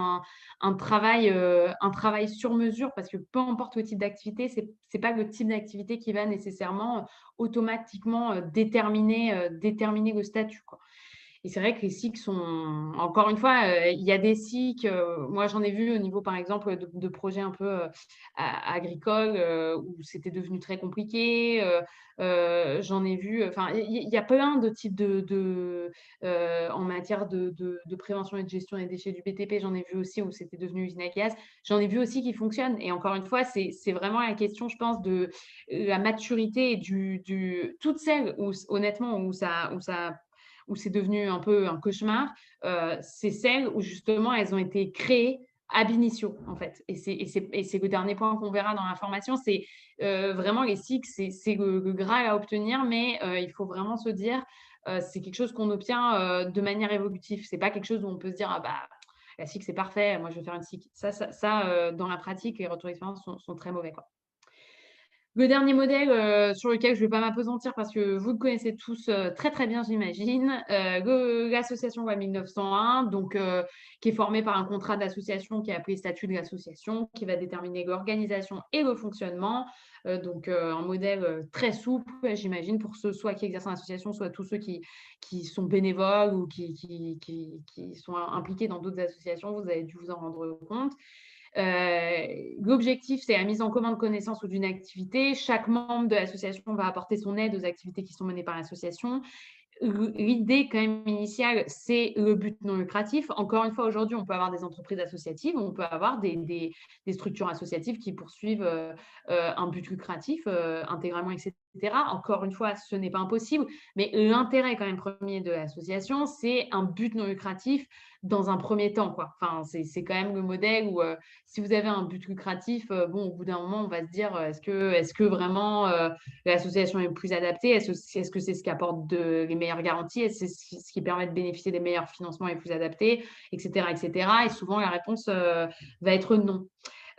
un travail sur mesure parce que peu importe le type d'activité, c'est pas le type d'activité qui va nécessairement automatiquement déterminer le statut, quoi. Et c'est vrai que les SIC sont, encore une fois, il y a des SIC, moi j'en ai vu au niveau par exemple de projets un peu agricoles où c'était devenu très compliqué. J'en ai vu, enfin, il y a plein de types en matière de prévention et de gestion des déchets du BTP, j'en ai vu aussi où c'était devenu usine à gaz. J'en ai vu aussi qui fonctionnent. Et encore une fois, c'est vraiment la question, je pense, de la maturité et toutes celles où, honnêtement, où c'est devenu un peu un cauchemar, c'est celles où justement elles ont été créées ab initio, en fait. Et c'est le dernier point qu'on verra dans la formation, c'est vraiment les SIC, c'est le Graal à obtenir, mais il faut vraiment se dire, c'est quelque chose qu'on obtient de manière évolutive. C'est pas quelque chose où on peut se dire, ah bah, la SIC, c'est parfait, moi je vais faire une SIC. Dans la pratique, les retours d'expérience sont très mauvais, quoi. Le dernier modèle sur lequel je ne vais pas m'appesantir parce que vous le connaissez tous très très bien, j'imagine, l'association loi 1901, donc, qui est formée par un contrat d'association qui est appelé statut de l'association, qui va déterminer l'organisation et le fonctionnement. Donc, un modèle très souple, j'imagine, pour ceux soit qui exercent en association, soit tous ceux qui sont bénévoles ou qui sont impliqués dans d'autres associations. Vous avez dû vous en rendre compte. L'objectif, c'est la mise en commun de connaissances ou d'une activité. Chaque membre de l'association va apporter son aide aux activités qui sont menées par l'association. L'idée quand même initiale, c'est le but non lucratif. Encore une fois, aujourd'hui, on peut avoir des entreprises associatives, on peut avoir des structures associatives qui poursuivent un but lucratif intégralement, etc. Encore une fois, ce n'est pas impossible, mais l'intérêt quand même premier de l'association, c'est un but non lucratif dans un premier temps, quoi. Enfin, c'est quand même le modèle où si vous avez un but lucratif, bon, au bout d'un moment, on va se dire est-ce que vraiment l'association est plus adaptée? Est-ce que c'est ce qui apporte les meilleures garanties? Est-ce que c'est ce qui permet de bénéficier des meilleurs financements les plus adaptés, etc., etc. Et souvent, la réponse va être non.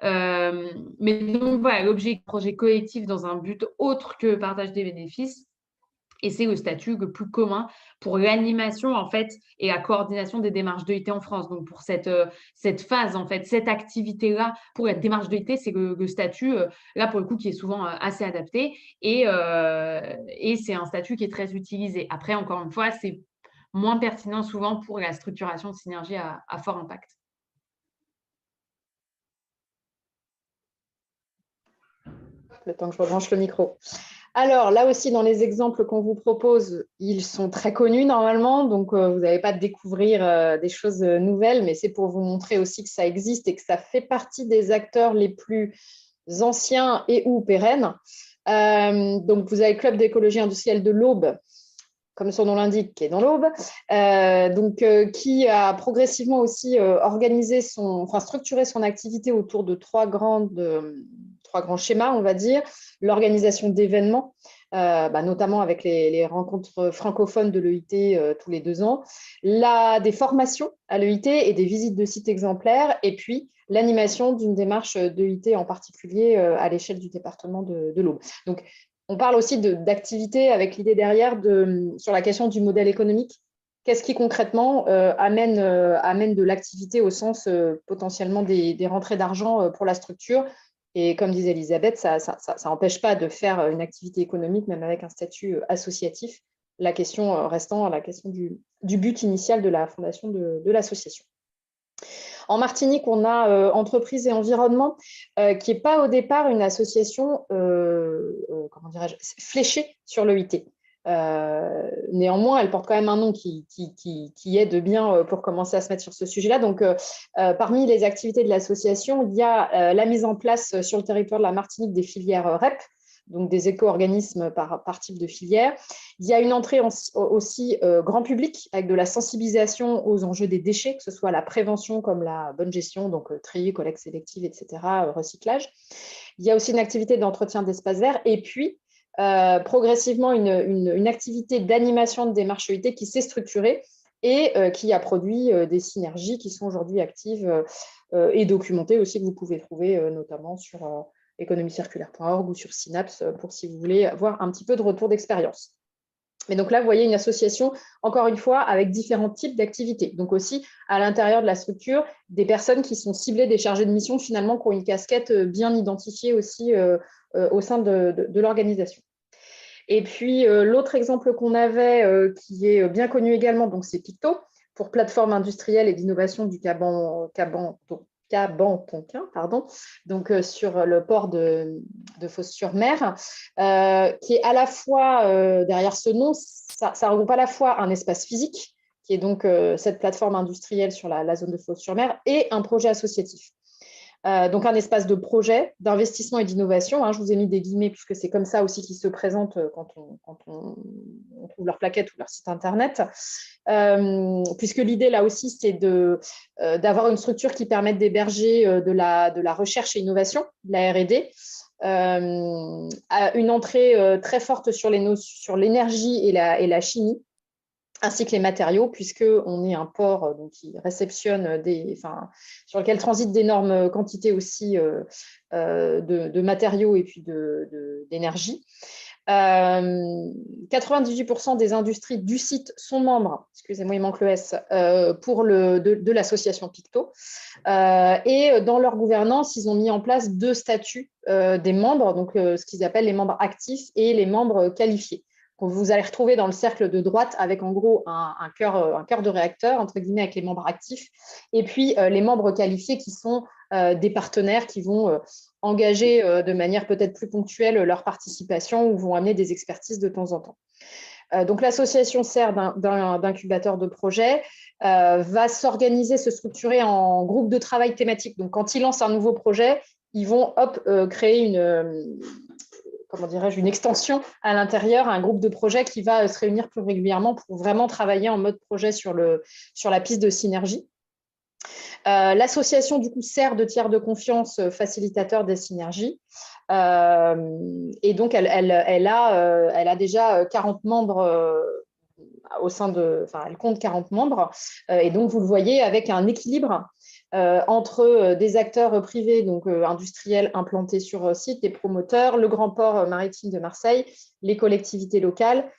Mais donc, voilà, l'objet projet collectif dans un but autre que partage des bénéfices. Et c'est le statut le plus commun pour l'animation, en fait, et la coordination des démarches d'EIT en France. Donc, pour cette phase, en fait, cette activité-là, pour la démarche d'EIT, c'est le statut, là, pour le coup, qui est souvent assez adapté. Et c'est un statut qui est très utilisé. Après, encore une fois, c'est moins pertinent souvent pour la structuration de synergie à fort impact. Le temps que je rebranche le micro. Alors, là aussi, dans les exemples qu'on vous propose, ils sont très connus normalement, donc vous n'allez pas découvrir des choses nouvelles, mais c'est pour vous montrer aussi que ça existe et que ça fait partie des acteurs les plus anciens et ou pérennes. Donc, vous avez le Club d'écologie industrielle de l'Aube, comme son nom l'indique, qui est dans l'Aube, qui a progressivement aussi structuré son activité autour de trois grands schémas, on va dire. L'organisation d'événements, notamment avec les rencontres francophones de l'EIT tous les 2 ans, des formations à l'EIT et des visites de sites exemplaires, et puis l'animation d'une démarche d'EIT en particulier à l'échelle du département de l'Aube. Donc, on parle aussi d'activité avec l'idée derrière sur la question du modèle économique. Qu'est-ce qui concrètement amène de l'activité au sens potentiellement des rentrées d'argent pour la structure? Et comme disait Elisabeth, ça n'empêche pas de faire une activité économique, même avec un statut associatif, la question restant la question du but initial de la fondation de l'association. En Martinique, on a Entreprises et Environnement, qui n'est pas au départ une association fléchée sur l'EIT. Néanmoins, elle porte quand même un nom qui aide bien pour commencer à se mettre sur ce sujet-là. Donc, parmi les activités de l'association, il y a la mise en place sur le territoire de la Martinique des filières REP, donc des éco-organismes par type de filière. Il y a une entrée aussi grand public avec de la sensibilisation aux enjeux des déchets, que ce soit la prévention comme la bonne gestion, donc tri, collecte sélective, etc., recyclage. Il y a aussi une activité d'entretien d'espaces verts et puis progressivement une activité d'animation de démarche EIT qui s'est structurée et qui a produit des synergies qui sont aujourd'hui actives et documentées aussi, que vous pouvez trouver notamment sur économiecirculaire.org ou sur Synapse pour si vous voulez avoir un petit peu de retour d'expérience. Mais donc là, vous voyez une association, encore une fois, avec différents types d'activités. Donc aussi, à l'intérieur de la structure, des personnes qui sont ciblées, des chargés de mission, finalement, qui ont une casquette bien identifiée aussi au sein de l'organisation. Et puis, l'autre exemple qu'on avait, qui est bien connu également, donc c'est Picto, pour plateforme industrielle et d'innovation du Cabantonquin, donc sur le port de Fos-sur-Mer, qui est à la fois, derrière ce nom, ça regroupe à la fois un espace physique, qui est donc cette plateforme industrielle sur la zone de Fos-sur-Mer, et un projet associatif. Donc un espace de projet, d'investissement et d'innovation. Je vous ai mis des guillemets puisque c'est comme ça aussi qu'ils se présentent quand on trouve leur plaquette ou leur site internet. Puisque l'idée là aussi, c'est d'avoir une structure qui permette d'héberger de la recherche et innovation, de la R&D, une entrée très forte sur l'énergie et la chimie, ainsi que les matériaux, puisqu'on est un port donc, qui réceptionne sur lequel transitent d'énormes quantités aussi de matériaux et puis d'énergie. 98% des industries du site sont membres, excusez-moi, il manque le S, de l'association Picto. Et dans leur gouvernance, ils ont mis en place 2 statuts des membres, donc ce qu'ils appellent les membres actifs et les membres qualifiés. Vous allez retrouver dans le cercle de droite avec en gros un cœur de réacteur, entre guillemets, avec les membres actifs, et puis les membres qualifiés qui sont des partenaires qui vont engager de manière peut-être plus ponctuelle leur participation ou vont amener des expertises de temps en temps. Donc l'association sert d'incubateur de projet, va s'organiser, se structurer en groupe de travail thématique. Donc quand ils lancent un nouveau projet, ils vont créer une extension à l'intérieur, un groupe de projet qui va se réunir plus régulièrement pour vraiment travailler en mode projet sur la piste de synergie. L'association, du coup, sert de tiers de confiance facilitateur des synergies. Et donc, elle a déjà 40 membres elle compte 40 membres. Et donc, vous le voyez, avec un équilibre entre des acteurs privés, donc industriels implantés sur site, des promoteurs, le grand port maritime de Marseille, les collectivités locales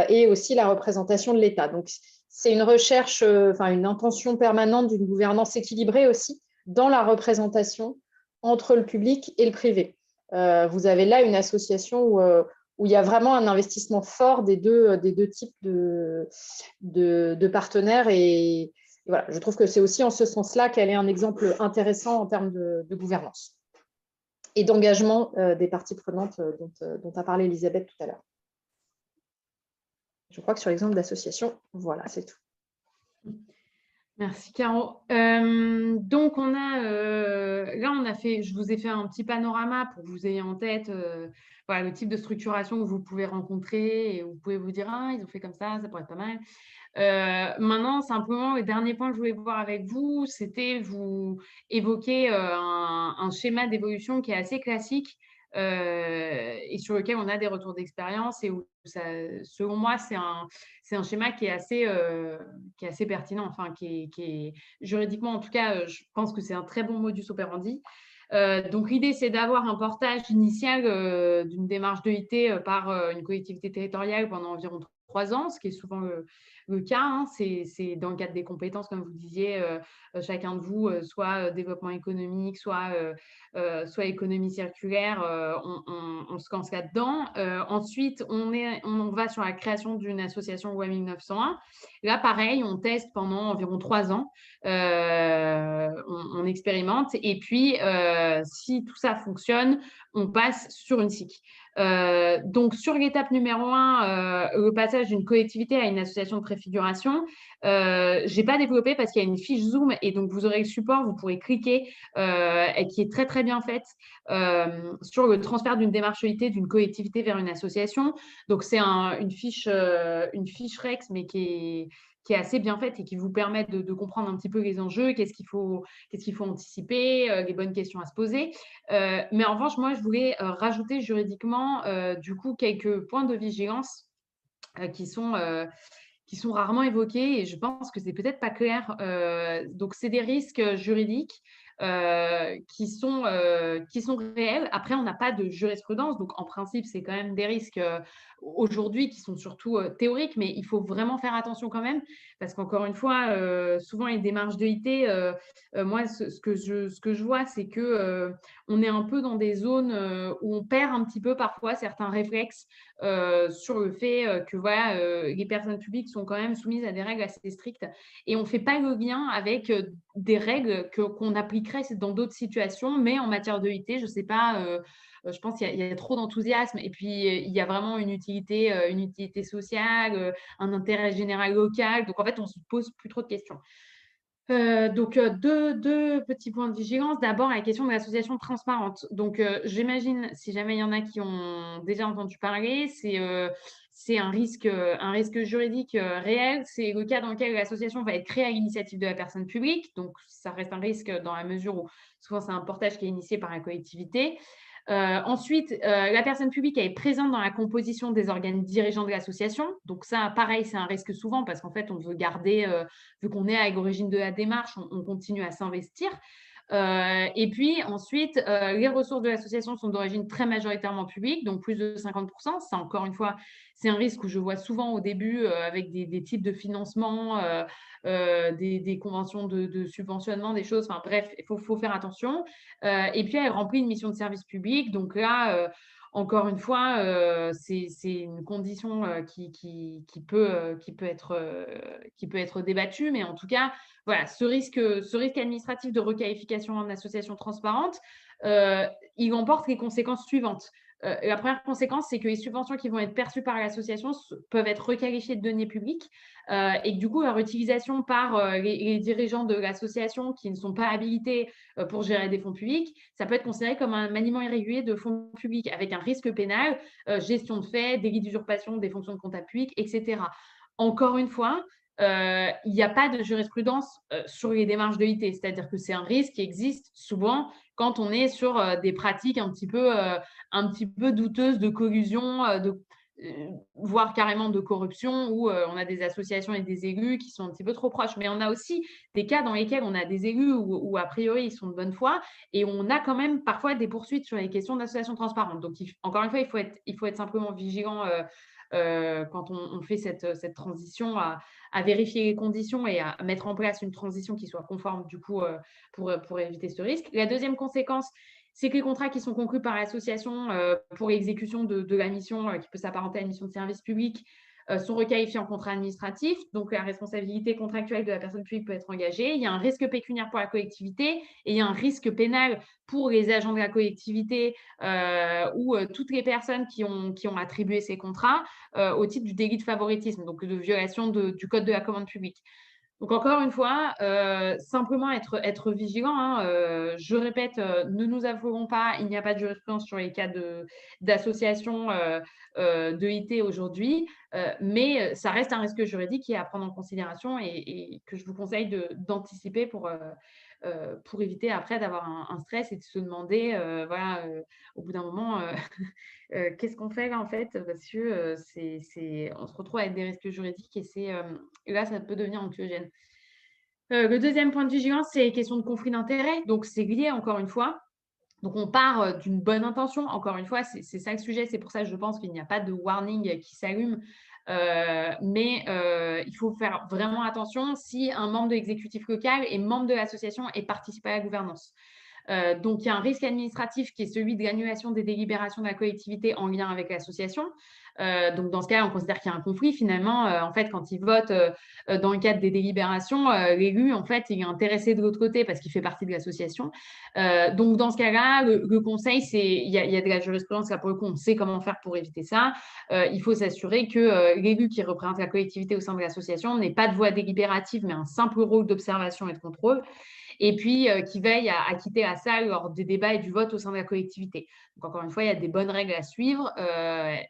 et aussi la représentation de l'État. Donc, c'est une recherche, une intention permanente d'une gouvernance équilibrée aussi dans la représentation entre le public et le privé. Vous avez là une association où il y a vraiment un investissement fort des deux types de partenaires et voilà, je trouve que c'est aussi en ce sens-là qu'elle est un exemple intéressant en termes de gouvernance et d'engagement des parties prenantes dont a parlé Elisabeth tout à l'heure. Je crois que sur l'exemple d'association, voilà, c'est tout. Merci Caro. Donc je vous ai fait un petit panorama pour que vous ayez en tête le type de structuration que vous pouvez rencontrer et vous pouvez vous dire ils ont fait comme ça pourrait être pas mal. Maintenant, simplement, le dernier point que je voulais voir avec vous, c'était vous évoquer un schéma d'évolution qui est assez classique et sur lequel on a des retours d'expérience et où selon moi, c'est un schéma qui est assez pertinent, qui est juridiquement, en tout cas, je pense que c'est un très bon modus operandi. Donc, l'idée, c'est d'avoir un portage initial d'une démarche d'EIT par une collectivité territoriale pendant environ 3 ans, ce qui est souvent le cas. C'est dans le cadre des compétences, comme vous disiez, chacun de vous, soit développement économique, soit économie circulaire, on se lance là-dedans. Ensuite, on va sur la création d'une association loi 1901. Là, pareil, on teste pendant environ 3 ans, on expérimente, et puis si tout ça fonctionne, on passe sur une SIC. Donc, sur l'étape numéro 1, le passage d'une collectivité à une association de préfiguration, je n'ai pas développé parce qu'il y a une fiche Zoom et donc vous aurez le support, vous pourrez cliquer et qui est très très bien faite sur le transfert d'une démarche EIT d'une collectivité vers une association. Donc, c'est une fiche Rex, mais qui est assez bien faite et qui vous permet de comprendre un petit peu les enjeux, qu'est-ce qu'il faut anticiper, les bonnes questions à se poser. Mais en revanche, moi, je voulais rajouter juridiquement, du coup, quelques points de vigilance qui sont rarement évoqués et je pense que c'est peut-être pas clair. Donc, c'est des risques juridiques qui sont réels. Après, on n'a pas de jurisprudence, donc en principe, c'est quand même des risques aujourd'hui qui sont surtout théoriques, mais il faut vraiment faire attention quand même, parce qu'encore une fois, souvent les démarches de IT, moi, ce que je vois, c'est que on est un peu dans des zones où on perd un petit peu parfois certains réflexes sur le fait que voilà, les personnes publiques sont quand même soumises à des règles assez strictes et on ne fait pas le lien avec des règles qu'on appliquerait dans d'autres situations, mais en matière de IT, je ne sais pas, je pense qu'il y a trop d'enthousiasme et puis il y a vraiment une utilité sociale, un intérêt général local. Donc en fait, on ne se pose plus trop de questions. Donc, deux petits points de vigilance. D'abord, la question de l'association transparente. Donc, j'imagine, si jamais il y en a qui ont déjà entendu parler, c'est un risque juridique réel. C'est le cas dans lequel l'association va être créée à l'initiative de la personne publique. Donc, ça reste un risque dans la mesure où souvent c'est un portage qui est initié par la collectivité. Ensuite, la personne publique est présente dans la composition des organes dirigeants de l'association. Donc ça, pareil, c'est un risque souvent parce qu'en fait, on veut garder, vu qu'on est à l'origine de la démarche, on continue à s'investir. Et puis ensuite, les ressources de l'association sont d'origine très majoritairement publique, donc plus de 50%. Ça, encore une fois, c'est un risque que je vois souvent au début avec des types de financement, des conventions de subventionnement, des choses. Enfin bref, il faut faire attention. Et puis, elle remplit une mission de service public. Donc là, encore une fois, c'est une condition qui peut être débattue. Mais en tout cas, voilà, ce risque administratif de requalification en association transparente, il emporte les conséquences suivantes. La première conséquence, c'est que les subventions qui vont être perçues par l'association peuvent être requalifiées de deniers publics et que du coup, leur utilisation par les dirigeants de l'association qui ne sont pas habilités pour gérer des fonds publics, ça peut être considéré comme un maniement irrégulier de fonds publics avec un risque pénal, gestion de faits, délit d'usurpation des fonctions de comptable public, etc. Encore une fois, il n'y a pas de jurisprudence sur les démarches de IT, c'est-à-dire que c'est un risque qui existe souvent quand on est sur des pratiques un petit peu douteuses de collusion, voire carrément de corruption, où on a des associations et des élus qui sont un petit peu trop proches. Mais on a aussi des cas dans lesquels on a des élus où a priori, ils sont de bonne foi, et on a quand même parfois des poursuites sur les questions d'association transparente. Donc, encore une fois, il faut être simplement vigilant quand on fait cette transition à vérifier les conditions et à mettre en place une transition qui soit conforme du coup pour éviter ce risque. La deuxième conséquence, c'est que les contrats qui sont conclus par l'association pour l'exécution de la mission qui peut s'apparenter à une mission de service public sont requalifiés en contrat administratif. Donc, la responsabilité contractuelle de la personne publique peut être engagée. Il y a un risque pécuniaire pour la collectivité et il y a un risque pénal pour les agents de la collectivité ou toutes les personnes qui ont attribué ces contrats au titre du délit de favoritisme, donc de violation du code de la commande publique. Donc, encore une fois, simplement être vigilant. Hein, je répète, ne nous avouerons pas, il n'y a pas de jurisprudence sur les cas d'association de IT aujourd'hui, mais ça reste un risque juridique qui est à prendre en considération et que je vous conseille d'anticiper pour éviter après d'avoir un stress et de se demander, voilà, au bout d'un moment, qu'est-ce qu'on fait là en fait? Parce que on se retrouve avec des risques juridiques et là, ça peut devenir anxiogène. Le deuxième point de vigilance, c'est les questions de conflit d'intérêts. Donc, c'est lié encore une fois. Donc, on part d'une bonne intention. Encore une fois, c'est ça le sujet. C'est pour ça que je pense qu'il n'y a pas de warning qui s'allume. Mais il faut faire vraiment attention si un membre de l'exécutif local est membre de l'association et participe à la gouvernance. Donc, il y a un risque administratif qui est celui de l'annulation des délibérations de la collectivité en lien avec l'association. Donc, dans ce cas, on considère qu'il y a un conflit. Finalement, en fait, quand il vote dans le cadre des délibérations, l'élu, en fait, il est intéressé de l'autre côté parce qu'il fait partie de l'association. Donc, dans ce cas-là, le conseil, il y a de la jurisprudence, là, pour le coup, on sait comment faire pour éviter ça. Il faut s'assurer que l'élu qui représente la collectivité au sein de l'association n'ait pas de voix délibérative, mais un simple rôle d'observation et de contrôle. et puis qui veille à quitter la salle lors des débats et du vote au sein de la collectivité. Donc, encore une fois, il y a des bonnes règles à suivre.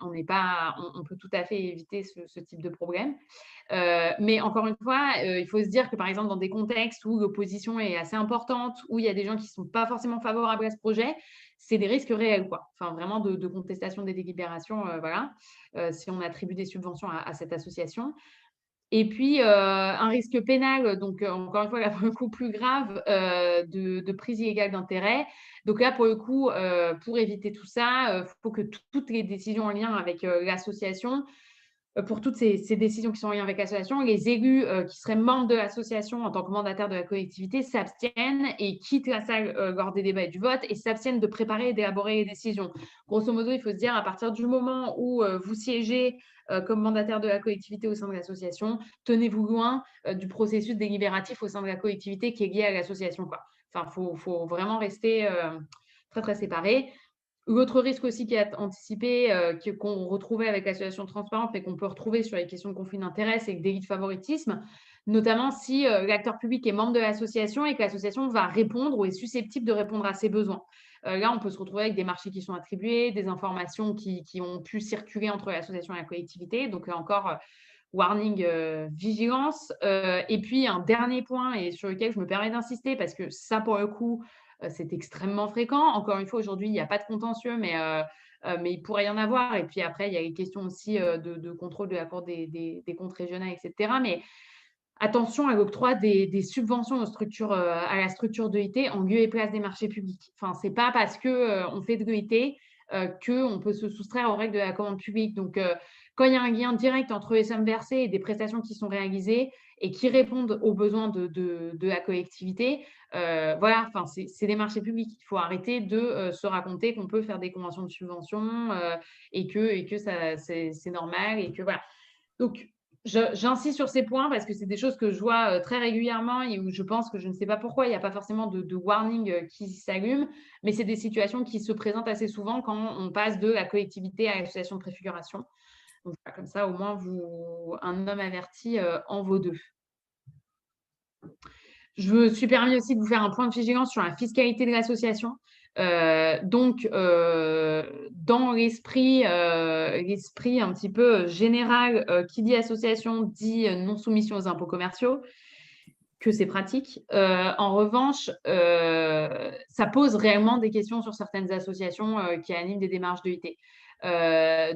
On peut tout à fait éviter ce type de problème. Mais encore une fois, il faut se dire que, par exemple, dans des contextes où l'opposition est assez importante, où il y a des gens qui ne sont pas forcément favorables à ce projet, c'est des risques réels, quoi. Enfin, vraiment de contestation des délibérations, voilà, si on attribue des subventions à cette association. Et puis, un risque pénal, donc encore une fois, là, pour le coup, plus grave, de prise illégale d'intérêt. Donc là, pour le coup, pour éviter tout ça, il faut que toutes les décisions en lien avec l'association, pour toutes ces décisions qui sont en lien avec l'association, les élus qui seraient membres de l'association en tant que mandataires de la collectivité s'abstiennent et quittent la salle lors des débats et du vote et s'abstiennent de préparer et d'élaborer les décisions. Grosso modo, il faut se dire, à partir du moment où vous siégez comme mandataire de la collectivité au sein de l'association, tenez-vous loin du processus délibératif au sein de la collectivité qui est lié à l'association, quoi. Enfin, faut vraiment rester très, très séparés. L'autre risque aussi qui est anticipé, qu'on retrouvait avec l'association transparente et qu'on peut retrouver sur les questions de conflit d'intérêts, c'est le délit de favoritisme, notamment si l'acteur public est membre de l'association et que l'association va répondre ou est susceptible de répondre à ses besoins. Là, on peut se retrouver avec des marchés qui sont attribués, des informations qui ont pu circuler entre l'association et la collectivité. Donc, là encore, warning, vigilance. Et puis, un dernier point, et sur lequel je me permets d'insister, parce que ça, pour le coup, c'est extrêmement fréquent. Encore une fois, aujourd'hui, il n'y a pas de contentieux, mais il pourrait y en avoir. Et puis après, il y a les questions aussi de contrôle de la Cour des comptes régionaux, etc. Mais attention à l'octroi des subventions aux structures, à la structure d'EIT en lieu et place des marchés publics. Enfin, ce n'est pas parce qu'on fait de l'EIT qu'on peut se soustraire aux règles de la commande publique. Donc, quand il y a un lien direct entre les sommes versées et des prestations qui sont réalisées et qui répondent aux besoins de la collectivité, voilà, enfin, c'est des marchés publics. Il faut arrêter de se raconter qu'on peut faire des conventions de subvention et que c'est normal et que voilà. Donc, j'insiste sur ces points parce que c'est des choses que je vois très régulièrement et où je pense que je ne sais pas pourquoi il n'y a pas forcément de warning qui s'allume, mais c'est des situations qui se présentent assez souvent quand on passe de la collectivité à l'association de préfiguration. Donc, comme ça, au moins, un homme averti en vaut deux. Je me suis permis aussi de vous faire un point de vigilance sur la fiscalité de l'association. Donc, dans l'esprit un petit peu général, qui dit association dit non-soumission aux impôts commerciaux, que c'est pratique. En revanche, ça pose réellement des questions sur certaines associations qui animent des démarches d'EIT.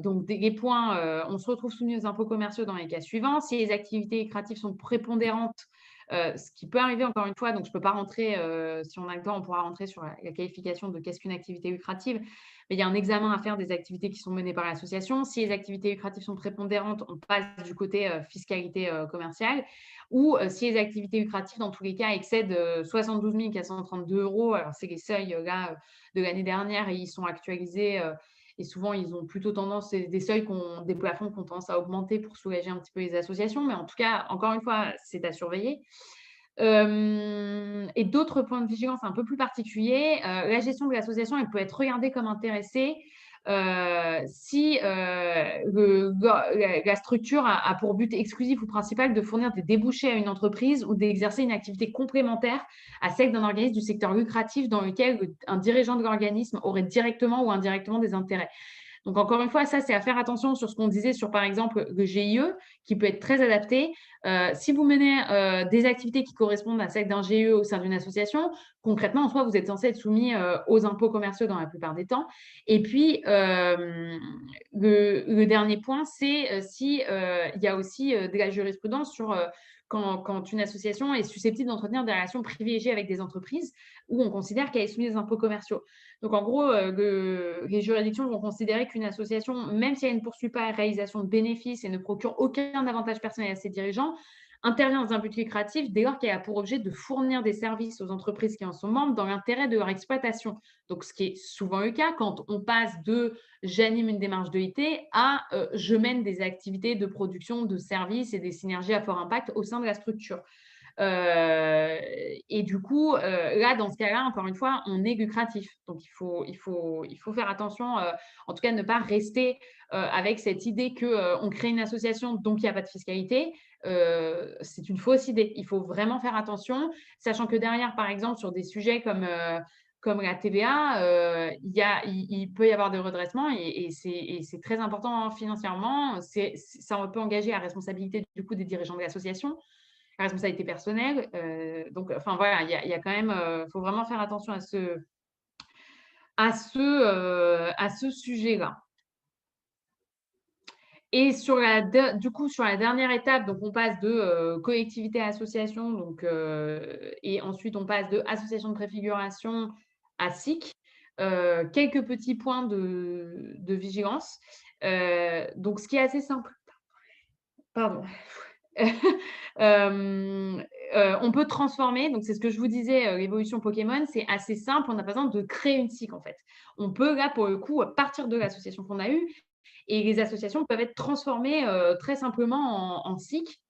Donc, les points, on se retrouve soumis aux impôts commerciaux dans les cas suivants. Si les activités lucratives sont prépondérantes, ce qui peut arriver encore une fois, donc je ne peux pas rentrer, si on a le temps, on pourra rentrer sur la qualification de qu'est-ce qu'une activité lucrative, mais il y a un examen à faire des activités qui sont menées par l'association. Si les activités lucratives sont prépondérantes, on passe du côté fiscalité commerciale, ou si les activités lucratives, dans tous les cas, excèdent 72 432 €, alors c'est les seuils là, de l'année dernière et ils sont actualisés et souvent, ils ont plutôt tendance, c'est des seuils, des plafonds qui ont tendance à augmenter pour soulager un petit peu les associations. Mais en tout cas, encore une fois, c'est à surveiller. Et d'autres points de vigilance un peu plus particuliers, la gestion de l'association, elle peut être regardée comme intéressée si la structure a pour but exclusif ou principal de fournir des débouchés à une entreprise ou d'exercer une activité complémentaire à celle d'un organisme du secteur lucratif dans lequel un dirigeant de l'organisme aurait directement ou indirectement des intérêts. Donc, encore une fois, ça, c'est à faire attention sur ce qu'on disait sur, par exemple, le GIE, qui peut être très adapté. Si vous menez des activités qui correspondent à celles d'un GIE au sein d'une association, concrètement, en soi, vous êtes censé être soumis aux impôts commerciaux dans la plupart des temps. Et puis, le dernier point, c'est s'il y a aussi de la jurisprudence sur quand une association est susceptible d'entretenir des relations privilégiées avec des entreprises où on considère qu'elle est soumise aux impôts commerciaux. Donc, en gros, les juridictions vont considérer qu'une association, même si elle ne poursuit pas la réalisation de bénéfices et ne procure aucun avantage personnel à ses dirigeants, intervient dans un but lucratif dès lors qu'elle a pour objet de fournir des services aux entreprises qui en sont membres dans l'intérêt de leur exploitation. Donc, ce qui est souvent le cas quand on passe de « j'anime une démarche d'EIT » à « je mène des activités de production de services et des synergies à fort impact au sein de la structure ». Et du coup, là, dans ce cas-là, encore une fois, on est lucratif. Donc, il faut faire attention, en tout cas, ne pas rester avec cette idée qu'on crée une association, donc il n'y a pas de fiscalité. c'est une fausse idée. Il faut vraiment faire attention, sachant que derrière, par exemple, sur des sujets comme la TVA, il peut y avoir des redressements et c'est très important financièrement. Ça peut engager la responsabilité du coup des dirigeants de l'association, la responsabilité personnelle. Donc, enfin voilà, il y a quand même, faut vraiment faire attention à ce sujet-là. Et du coup, sur la dernière étape, donc on passe de collectivité à association, donc, et ensuite on passe de association de préfiguration à SIC. Quelques petits points de vigilance. Donc, ce qui est assez simple. Pardon. On peut transformer, donc c'est ce que je vous disais, l'évolution Pokémon, c'est assez simple, on n'a pas besoin de créer une SIC en fait. On peut là pour le coup partir de l'association qu'on a eue et les associations peuvent être transformées très simplement en SIC.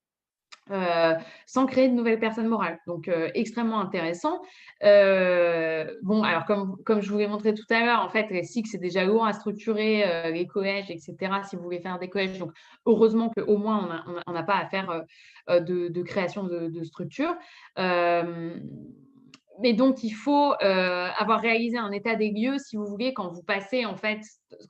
Sans créer de nouvelles personnes morales. Donc, extrêmement intéressant. Bon, alors, comme je vous l'ai montré tout à l'heure, en fait, les SIC, c'est déjà lourd à structurer, les collèges, etc., si vous voulez faire des collèges. Donc, heureusement qu'au moins, on n'a pas à faire de création de structure. Mais donc, il faut avoir réalisé un état des lieux, si vous voulez, quand vous passez, en fait,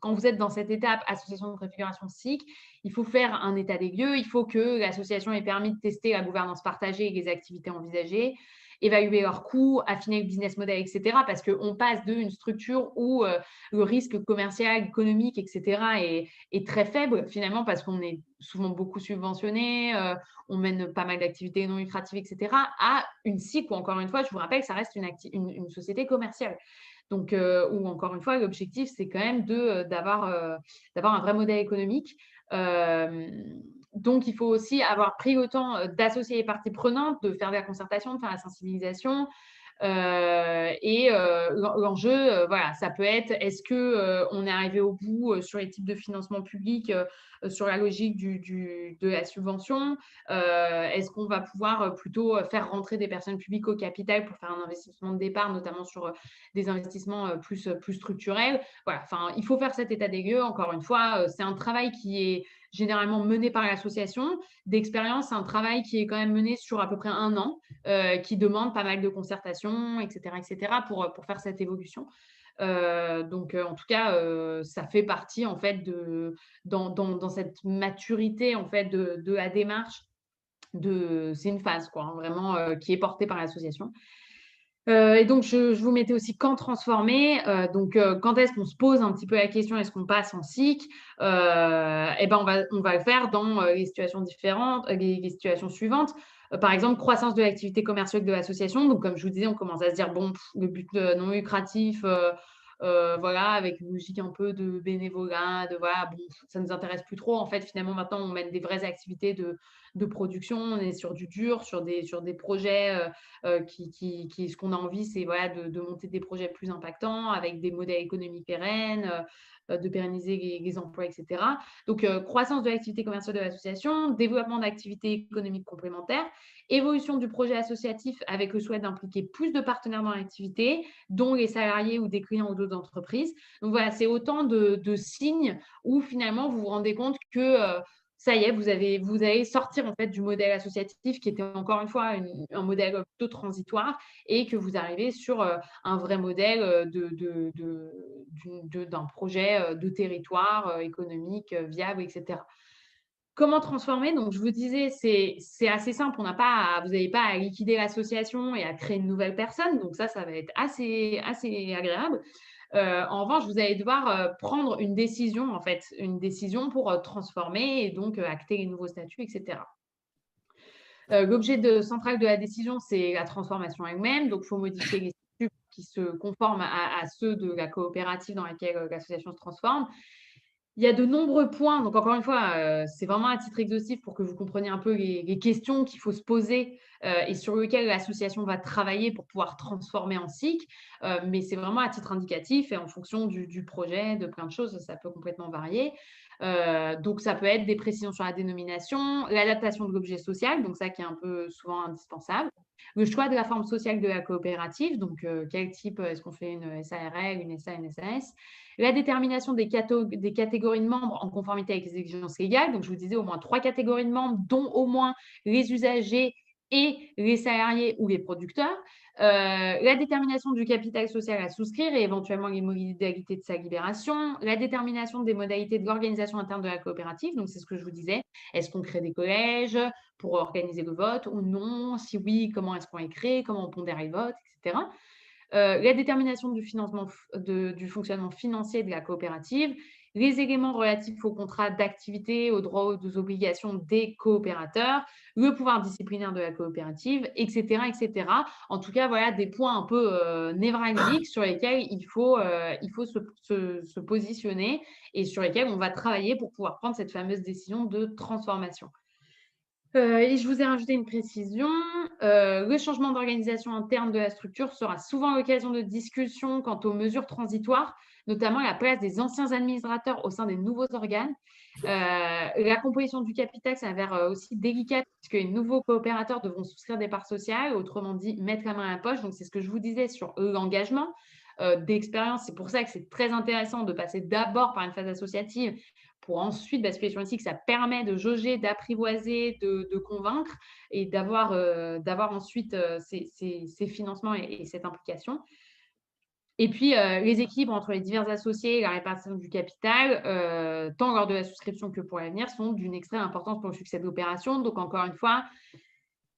quand vous êtes dans cette étape association de préfiguration SIC, il faut faire un état des lieux, il faut que l'association ait permis de tester la gouvernance partagée et les activités envisagées, évaluer leurs coûts, affiner le business model, etc. Parce qu'on passe d'une structure où le risque commercial, économique, etc. est très faible, finalement, parce qu'on est souvent beaucoup subventionné, on mène pas mal d'activités non lucratives, etc., à une SIC où, encore une fois, je vous rappelle, ça reste une société commerciale. Donc, où, encore une fois, l'objectif, c'est quand même d'avoir un vrai modèle économique. Donc, il faut aussi avoir pris le temps d'associer les parties prenantes, de faire de la concertation, de faire la sensibilisation. L'enjeu, voilà, ça peut être, est-ce qu'on est arrivé au bout sur les types de financement public, sur la logique de la subvention? Est-ce qu'on va pouvoir plutôt faire rentrer des personnes publiques au capital pour faire un investissement de départ, notamment sur des investissements plus structurels? Voilà, enfin, il faut faire cet état des lieux. Encore une fois, c'est un travail qui est généralement mené par l'association. D'expérience, c'est un travail qui est quand même mené sur à peu près 1 an, qui demande pas mal de concertation, etc., pour faire cette évolution. Donc, en tout cas, ça fait partie, en fait, dans cette maturité, en fait, de la démarche. C'est une phase, quoi, hein, vraiment, qui est portée par l'association. Et donc, je vous mettais aussi quand transformer. Donc, quand est-ce qu'on se pose un petit peu la question, est-ce qu'on passe en SIC? Eh ben, on va le faire dans les situations différentes, les situations suivantes. Par exemple, croissance de l'activité commerciale de l'association. Donc, comme je vous disais, on commence à se dire, bon, le but non lucratif, voilà, avec une logique un peu de bénévolat, voilà, bon, ça ne nous intéresse plus trop. En fait, finalement, maintenant, on mène des vraies activités de production, on est sur du dur, sur des projets ce qu'on a envie, c'est voilà, de monter des projets plus impactants avec des modèles économiques pérennes, de pérenniser les emplois, etc. Donc, croissance de l'activité commerciale de l'association, développement d'activités économiques complémentaires, évolution du projet associatif avec le souhait d'impliquer plus de partenaires dans l'activité, dont les salariés ou des clients ou d'autres entreprises. Donc, voilà, c'est autant de signes où finalement, vous vous rendez compte que ça y est, vous allez sortir en fait du modèle associatif qui était encore une fois un modèle plutôt transitoire et que vous arrivez sur un vrai modèle d'un projet de territoire économique viable, etc. Comment transformer? Donc, je vous disais, c'est assez simple. Vous n'avez pas à liquider l'association et à créer une nouvelle personne. Donc, ça va être assez agréable. En revanche, vous allez devoir prendre une décision, en fait, une décision pour transformer et donc acter les nouveaux statuts, etc. L'objet central de la décision, c'est la transformation elle-même. Donc, il faut modifier les statuts qui se conforment à ceux de la coopérative dans laquelle l'association se transforme. Il y a de nombreux points, donc encore une fois, c'est vraiment à titre exhaustif pour que vous compreniez un peu les questions qu'il faut se poser et sur lesquelles l'association va travailler pour pouvoir transformer en SIC, mais c'est vraiment à titre indicatif et en fonction du projet, de plein de choses, ça peut complètement varier. Donc, ça peut être des précisions sur la dénomination, l'adaptation de l'objet social, donc ça qui est un peu souvent indispensable, le choix de la forme sociale de la coopérative, donc quel type, est-ce qu'on fait une SARL, une SA, une SAS, la détermination des catégories de membres en conformité avec les exigences légales, donc je vous disais au moins 3 catégories de membres, dont au moins les usagers et les salariés ou les producteurs, la détermination du capital social à souscrire et éventuellement les modalités de sa libération, la détermination des modalités de l'organisation interne de la coopérative, donc c'est ce que je vous disais, est-ce qu'on crée des collèges pour organiser le vote ou non, si oui, comment est-ce qu'on les crée, comment on pondère les votes, etc. La détermination du financement, du fonctionnement financier de la coopérative, les éléments relatifs au contrat d'activité, aux droits, aux obligations des coopérateurs, le pouvoir disciplinaire de la coopérative, etc., etc. En tout cas, voilà des points un peu névralgiques sur lesquels il faut se positionner et sur lesquels on va travailler pour pouvoir prendre cette fameuse décision de transformation. Et je vous ai rajouté une précision. Le changement d'organisation interne de la structure sera souvent l'occasion de discussion quant aux mesures transitoires, notamment la place des anciens administrateurs au sein des nouveaux organes. La composition du capital s'avère aussi délicate puisque les nouveaux coopérateurs devront souscrire des parts sociales, autrement dit mettre la main à la poche. Donc, c'est ce que je vous disais sur l'engagement d'expérience. C'est pour ça que c'est très intéressant de passer d'abord par une phase associative pour ensuite basculer sur une SIC. Ça permet de jauger, d'apprivoiser, de convaincre et d'avoir ensuite ces financements et cette implication. Et puis, les équilibres entre les divers associés et la répartition du capital, tant lors de la souscription que pour l'avenir, sont d'une extrême importance pour le succès de l'opération. Donc, encore une fois,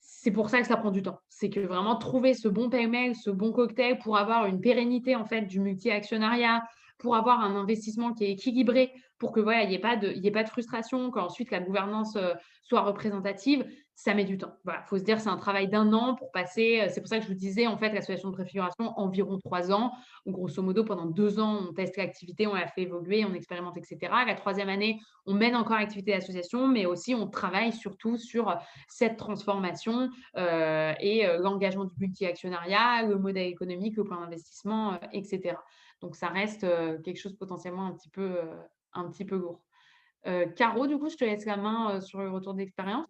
c'est pour ça que ça prend du temps. C'est que vraiment trouver ce bon pêle-mêle, ce bon cocktail pour avoir une pérennité en fait, du multi-actionnariat, pour avoir un investissement qui est équilibré, pour que voilà, il n'y ait pas de frustration, qu'ensuite la gouvernance soit représentative, ça met du temps. Voilà, faut se dire c'est un travail d'1 an pour passer. C'est pour ça que je vous disais en fait l'association de préfiguration environ 3 ans. Donc, grosso modo, pendant 2 ans, on teste l'activité, on la fait évoluer, on expérimente, etc. La 3e année, on mène encore l'activité d'association, mais aussi on travaille surtout sur cette transformation et l'engagement du multi-actionnariat, le modèle économique, le plan d'investissement, etc. Donc, ça reste quelque chose potentiellement un petit peu lourd. Caro, du coup, je te laisse la main sur le retour d'expérience.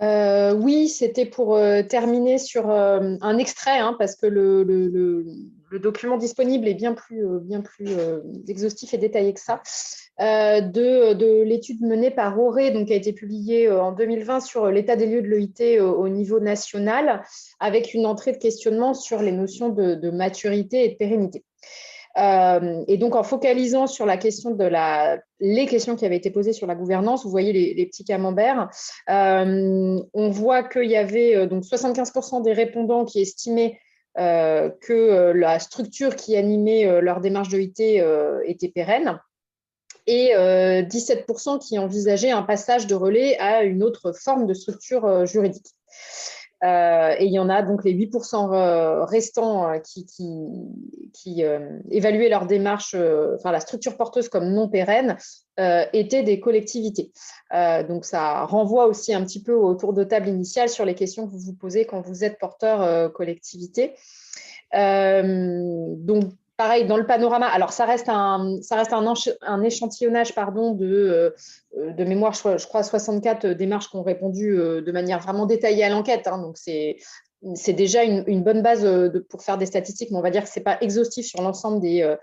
Oui, c'était pour terminer sur un extrait, parce que le document disponible est bien plus exhaustif et détaillé que ça, de l'étude menée par Auré, donc qui a été publiée en 2020 sur l'état des lieux de l'EIT au niveau national, avec une entrée de questionnement sur les notions de maturité et de pérennité. Et donc, en focalisant sur la question les questions qui avaient été posées sur la gouvernance, vous voyez les petits camemberts, on voit qu'il y avait donc 75% des répondants qui estimaient que la structure qui animait leur démarche de IT était pérenne et 17% qui envisageaient un passage de relais à une autre forme de structure juridique. Et il y en a donc les 8% restants qui évaluaient leur démarche, la structure porteuse comme non pérenne, étaient des collectivités. Donc, ça renvoie aussi un petit peu au tour de table initial sur les questions que vous vous posez quand vous êtes porteur collectivité. Donc, pareil, dans le panorama, alors ça reste un échantillonnage de mémoire, je crois 64 démarches qui ont répondu de manière vraiment détaillée à l'enquête. Donc, c'est déjà une bonne base pour faire des statistiques, mais on va dire que ce n'est pas exhaustif sur l'ensemble des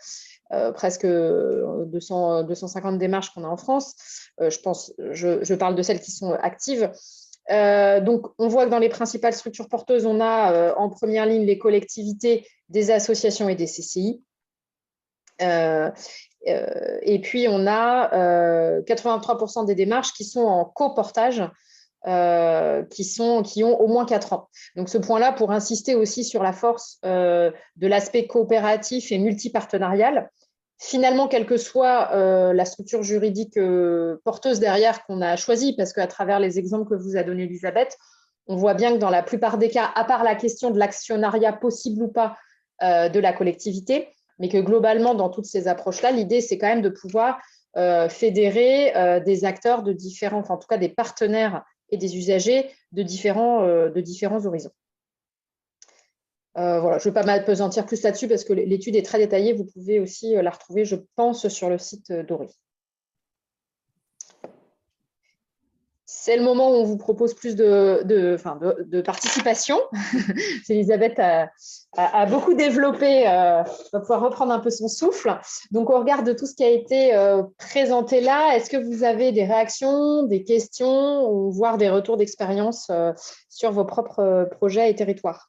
presque 250 démarches qu'on a en France. Je parle de celles qui sont actives. Donc, on voit que dans les principales structures porteuses, on a en première ligne les collectivités, des associations et des CCI. Et puis, on a 83% des démarches qui sont en coportage, qui ont au moins 4 ans. Donc, ce point-là, pour insister aussi sur la force de l'aspect coopératif et multipartenarial. Finalement, quelle que soit la structure juridique porteuse derrière qu'on a choisie, parce qu'à travers les exemples que vous a donnés Elisabeth, on voit bien que dans la plupart des cas, à part la question de l'actionnariat possible ou pas de la collectivité, mais que globalement, dans toutes ces approches-là, l'idée, c'est quand même de pouvoir fédérer des acteurs de différents, en tout cas des partenaires et des usagers de différents horizons. Voilà, je ne vais pas m'apesantir plus là-dessus parce que l'étude est très détaillée. Vous pouvez aussi la retrouver, je pense, sur le site d'Ori. C'est le moment où on vous propose plus de participation. Elisabeth a beaucoup développé, va pouvoir reprendre un peu son souffle. Donc, au regard de tout ce qui a été présenté là, est-ce que vous avez des réactions, des questions, ou voire des retours d'expérience sur vos propres projets et territoires?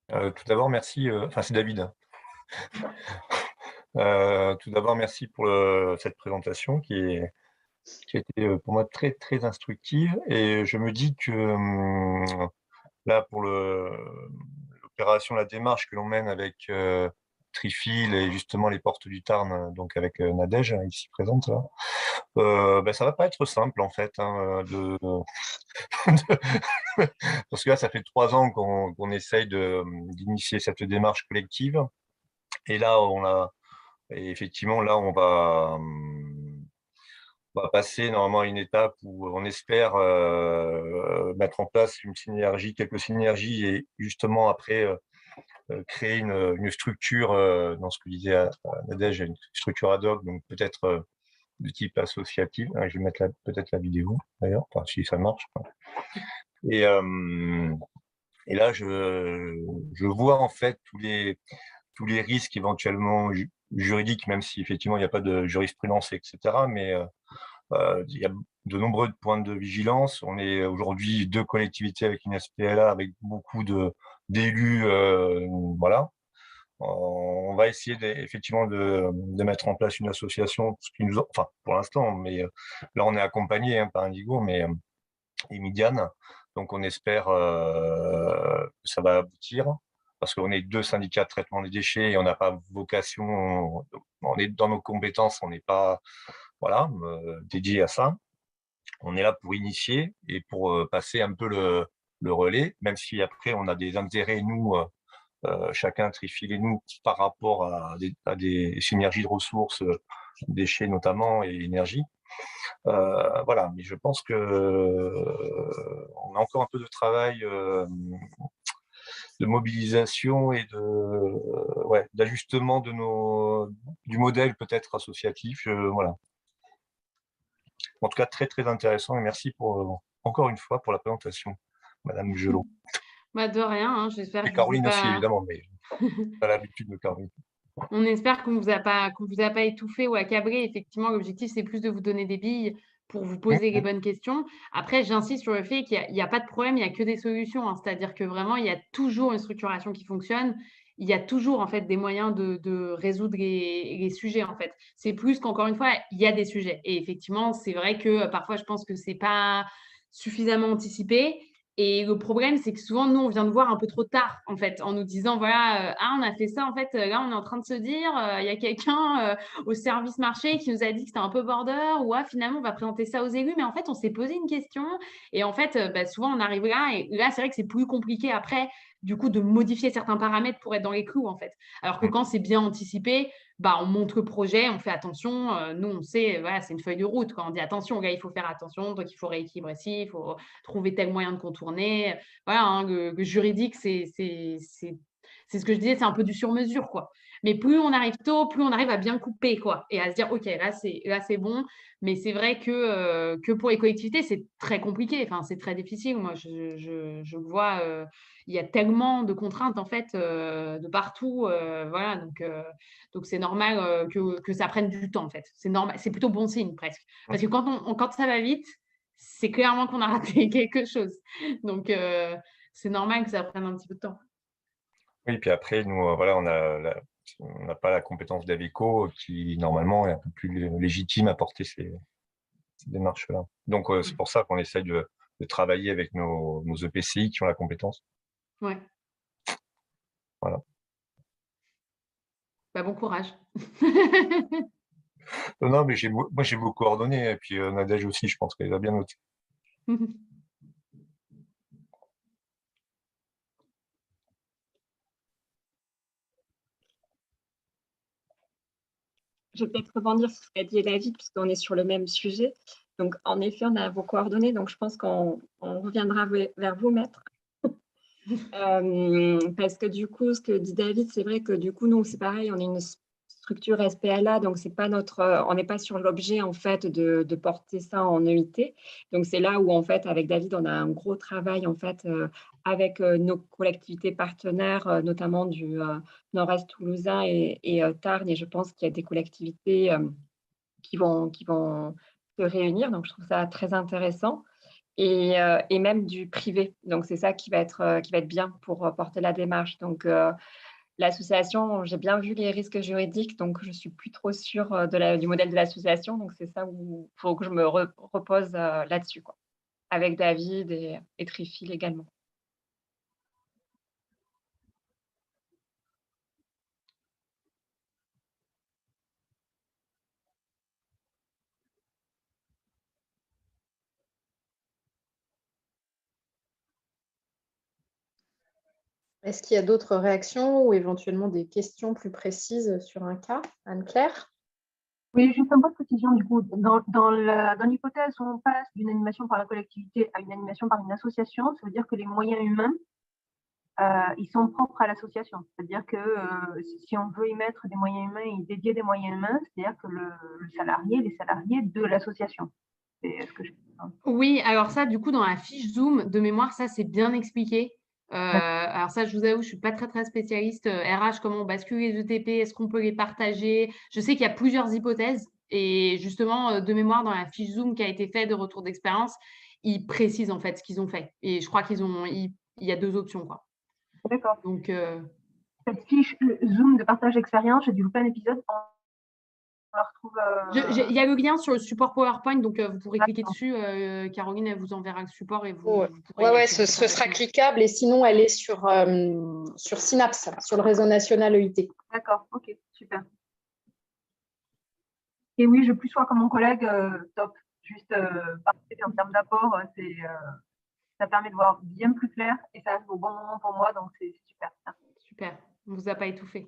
Tout d'abord, merci. Enfin, c'est David. Tout d'abord, merci pour cette présentation qui a été pour moi très, très instructive. Et je me dis que là, pour l'opération, la démarche que l'on mène avec Trifil et justement les Portes du Tarn, donc avec Nadège, ici présente, là, ça va pas être simple en fait, hein, parce que là, ça fait 3 ans qu'on essaye d'initier cette démarche collective. Et là, effectivement, là, on va passer normalement à une étape où on espère mettre en place quelques synergies et justement après créer une structure, dans ce que disait Nadège, une structure ad hoc, donc peut-être de type associatif. Je vais mettre peut-être la vidéo d'ailleurs, enfin, si ça marche. Et là, je vois en fait tous les risques éventuellement juridiques, même si effectivement il n'y a pas de jurisprudence, etc. Mais il y a de nombreux points de vigilance. On est aujourd'hui 2 collectivités avec une SPLA, avec beaucoup d'élus. Voilà. On va essayer effectivement de mettre en place une association, enfin pour l'instant, mais là on est accompagné par Indigo, mais et Midiane. Donc on espère que ça va aboutir, parce qu'on est 2 syndicats de traitement des déchets et on n'a pas vocation, on est dans nos compétences, on n'est pas dédié à ça. On est là pour initier et pour passer un peu le relais, même si après on a des intérêts, nous, chacun Trifil et nous, par rapport à des synergies de ressources, déchets notamment et énergie. Voilà, mais je pense que on a encore un peu de travail de mobilisation et d'ajustement du modèle peut-être associatif. Voilà. En tout cas, très très intéressant et merci encore une fois pour la présentation, Madame Gelot. De rien, hein, j'espère Et que Caroline aussi, évidemment, mais pas l'habitude de Caroline. On espère qu'on vous a pas étouffé ou accablé. Effectivement, l'objectif, c'est plus de vous donner des billes pour vous poser les bonnes questions. Après, j'insiste sur le fait qu'il n'y a pas de problème, il n'y a que des solutions, hein. C'est-à-dire que vraiment, il y a toujours une structuration qui fonctionne. Il y a toujours, en fait, des moyens de résoudre les sujets, en fait. C'est plus qu'encore une fois, il y a des sujets. Et effectivement, c'est vrai que parfois, je pense que c'est pas suffisamment anticipé. Et le problème, c'est que souvent, nous, on vient de voir un peu trop tard, en fait, en nous disant, voilà, on a fait ça, en fait, là, on est en train de se dire, il y a quelqu'un au service marché qui nous a dit que c'était un peu border, ou finalement, on va présenter ça aux élus, mais en fait, on s'est posé une question, et en fait, souvent, on arrive là, et là, c'est vrai que c'est plus compliqué après, du coup, de modifier certains paramètres pour être dans les clous, en fait. Alors que quand c'est bien anticipé, on montre le projet, on fait attention. Nous, on sait, voilà, c'est une feuille de route. Quand on dit attention, gars, il faut faire attention, donc il faut rééquilibrer ici, il faut trouver tel moyen de contourner. Voilà, hein, le juridique, c'est ce que je disais, c'est un peu du sur-mesure, quoi. Mais plus on arrive tôt, plus on arrive à bien couper, quoi, et à se dire, OK, là, c'est bon. Mais c'est vrai que pour les collectivités, c'est très compliqué. Enfin, c'est très difficile. Moi, je vois, il y a tellement de contraintes, en fait, de partout. Voilà, donc c'est normal que ça prenne du temps, en fait. C'est normal, c'est plutôt bon signe, presque. Parce que quand ça va vite, c'est clairement qu'on a raté quelque chose. Donc, c'est normal que ça prenne un petit peu de temps. Oui, puis après, nous, voilà, on n'a pas la compétence d'AVECO qui, normalement, est un peu plus légitime à porter ces démarches-là. Donc, c'est pour ça qu'on essaye de travailler avec nos EPCI qui ont la compétence. Ouais. Voilà. Bon courage. Non, mais moi, j'ai beaucoup coordonné, et puis Nadège aussi, je pense qu'elle va bien noter. Je vais peut-être rebondir sur ce qu'a dit David, puisqu'on est sur le même sujet. Donc, en effet, on a vos coordonnées. Donc, je pense qu'on reviendra vers vous, maître. Parce que du coup, ce que dit David, c'est vrai que du coup, nous, c'est pareil, on est une structure SPLA, donc c'est pas on n'est pas sur l'objet en fait de porter ça en EIT. Donc c'est là où en fait, avec David, on a un gros travail en fait avec nos collectivités partenaires, notamment du Nord-Est toulousain et Tarn. Et je pense qu'il y a des collectivités qui vont se réunir. Donc je trouve ça très intéressant. Et même du privé. Donc, c'est ça qui va être bien pour porter la démarche. Donc, l'association, j'ai bien vu les risques juridiques, donc je ne suis plus trop sûre du modèle de l'association. Donc, c'est ça où il faut que je me repose là-dessus, quoi, avec David et Trifil également. Est-ce qu'il y a d'autres réactions ou éventuellement des questions plus précises sur un cas? Anne-Claire? Oui, juste un peu de précision, du coup, dans l'hypothèse où on passe d'une animation par la collectivité à une animation par une association, ça veut dire que les moyens humains, ils sont propres à l'association. C'est-à-dire que si on veut y mettre des moyens humains et y dédier des moyens humains, c'est-à-dire que les salariés de l'association. C'est ce que je... Oui, alors ça, du coup, dans la fiche Zoom de mémoire, ça, c'est bien expliqué. Alors ça, je vous avoue, je suis pas très spécialiste RH, comment on bascule les ETP, est-ce qu'on peut les partager? Je sais qu'il y a plusieurs hypothèses et justement, de mémoire, dans la fiche Zoom qui a été faite de retour d'expérience, ils précisent en fait ce qu'ils ont fait. Et je crois il y a 2 options, quoi. D'accord. Donc, cette fiche Zoom de partage d'expérience, j'ai dû louper un épisode. On la retrouve. Il y a le lien sur le support PowerPoint, donc vous pourrez cliquer dessus. Caroline, elle vous enverra le support et vous pourrez. Ouais, ce sera cliquable et sinon elle est sur Synapse, sur le réseau national EIT. D'accord, ok, super. Et oui, je plus sois comme mon collègue, top. Juste participer en termes d'apport, ça permet de voir bien plus clair et ça arrive au bon moment pour moi, donc c'est super. Super, on ne vous a pas étouffé.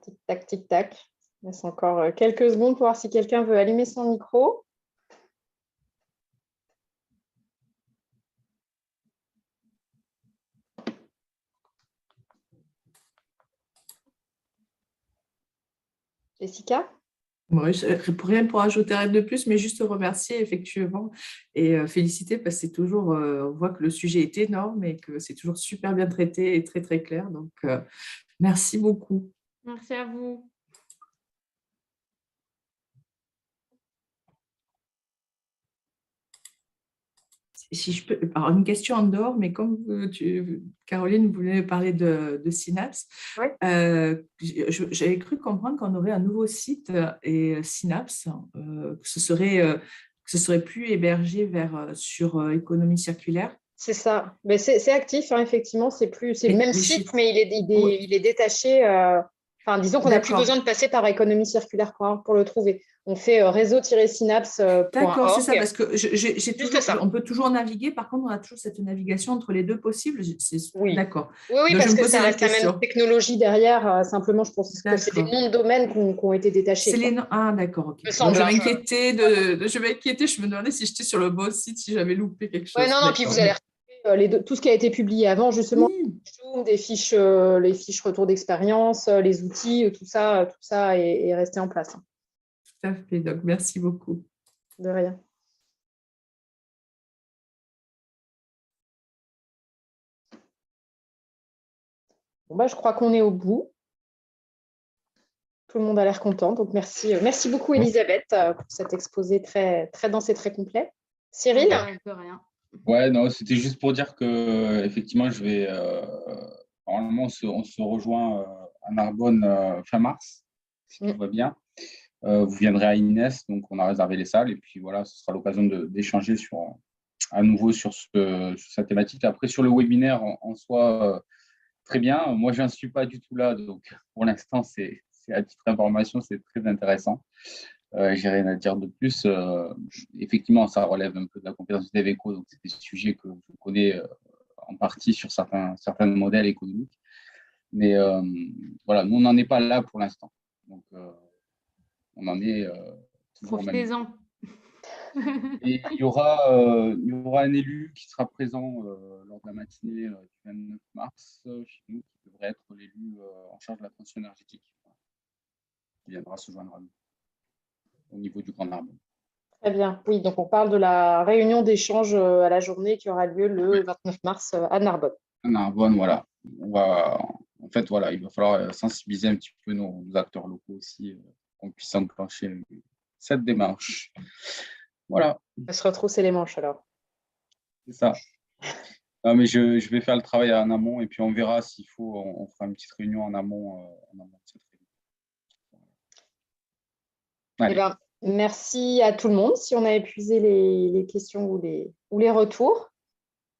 Tic-tac, tic-tac. Il reste encore quelques secondes pour voir si quelqu'un veut allumer son micro. Jessica? Moi, pour rien pour ajouter rien de plus, mais juste remercier effectivement et féliciter parce que c'est toujours, on voit que le sujet est énorme et que c'est toujours super bien traité et très clair. Donc, merci beaucoup. Merci à vous. Si je peux, alors une question en dehors, mais comme Caroline, vous voulez parler de Synapse, oui. J'avais cru comprendre qu'on aurait un nouveau site et Synapse, que ce serait plus hébergé sur économie circulaire. C'est ça. Mais c'est actif, hein, effectivement. C'est le même site, mais il est détaché. Enfin, disons qu'on n'a plus besoin de passer par économie circulaire pour le trouver. On fait réseau-synapse. D'accord, c'est ça, parce que on peut toujours naviguer. Par contre, on a toujours cette navigation entre les deux possibles. Oui. D'accord. Oui, parce que ça reste la même technologie derrière. Simplement, je pense que c'est des noms de domaine qui ont été détachés. Ah, d'accord. Okay. Je m'inquiétais. Je me demandais si j'étais sur le bon site, si j'avais loupé quelque chose. Oui, non, puis vous allez retrouver tout ce qui a été publié avant, justement, des fiches, les fiches retour d'expérience, les outils, tout ça est resté en place. Tout à fait, donc merci beaucoup. De rien. Bon, je crois qu'on est au bout. Tout le monde a l'air content, donc merci beaucoup Elisabeth pour cet exposé très dense et très complet. Cyril? De rien. Ouais, non, c'était juste pour dire que effectivement, je vais normalement on se rejoint à Narbonne fin mars, si tout va bien. Vous viendrez à Inès, donc on a réservé les salles et puis voilà, ce sera l'occasion d'échanger à nouveau sur sa thématique. Après, sur le webinaire en soi, très bien. Moi, je n'en suis pas du tout là, donc pour l'instant, c'est à titre d'information, c'est très intéressant. J'ai rien à dire de plus. Effectivement, ça relève un peu de la compétence d'Eveco, donc c'est des sujets que je connais en partie sur certains modèles économiques. Mais voilà, nous, on n'en est pas là pour l'instant. Donc, on en est toujours au même niveau. Profitez-en. Et il y aura un élu qui sera présent lors de la matinée du 29 mars chez nous, qui devrait être l'élu en charge de la transition énergétique. Qui viendra se joindre à nous au niveau du Grand Narbonne. Très bien. Oui, donc on parle de la réunion d'échange à la journée qui aura lieu le 29 mars à Narbonne. À Narbonne, voilà. En fait, voilà, il va falloir sensibiliser un petit peu nos acteurs locaux aussi, qu'on puisse enclencher cette démarche. Voilà. On va se retrousser les manches alors. C'est ça. Non, mais je vais faire le travail en amont et puis on verra s'il faut, on fera une petite réunion en amont de cette réunion. Eh ben, merci à tout le monde. Si on a épuisé les questions ou les retours,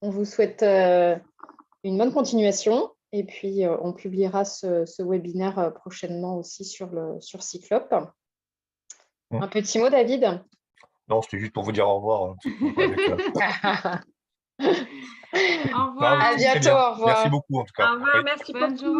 on vous souhaite une bonne continuation et puis on publiera ce webinaire prochainement aussi sur Cyclope. Un petit mot, David? Non, c'était juste pour vous dire au revoir. Au revoir. À bientôt, au revoir. Merci beaucoup en tout cas. Au revoir, merci pour tout.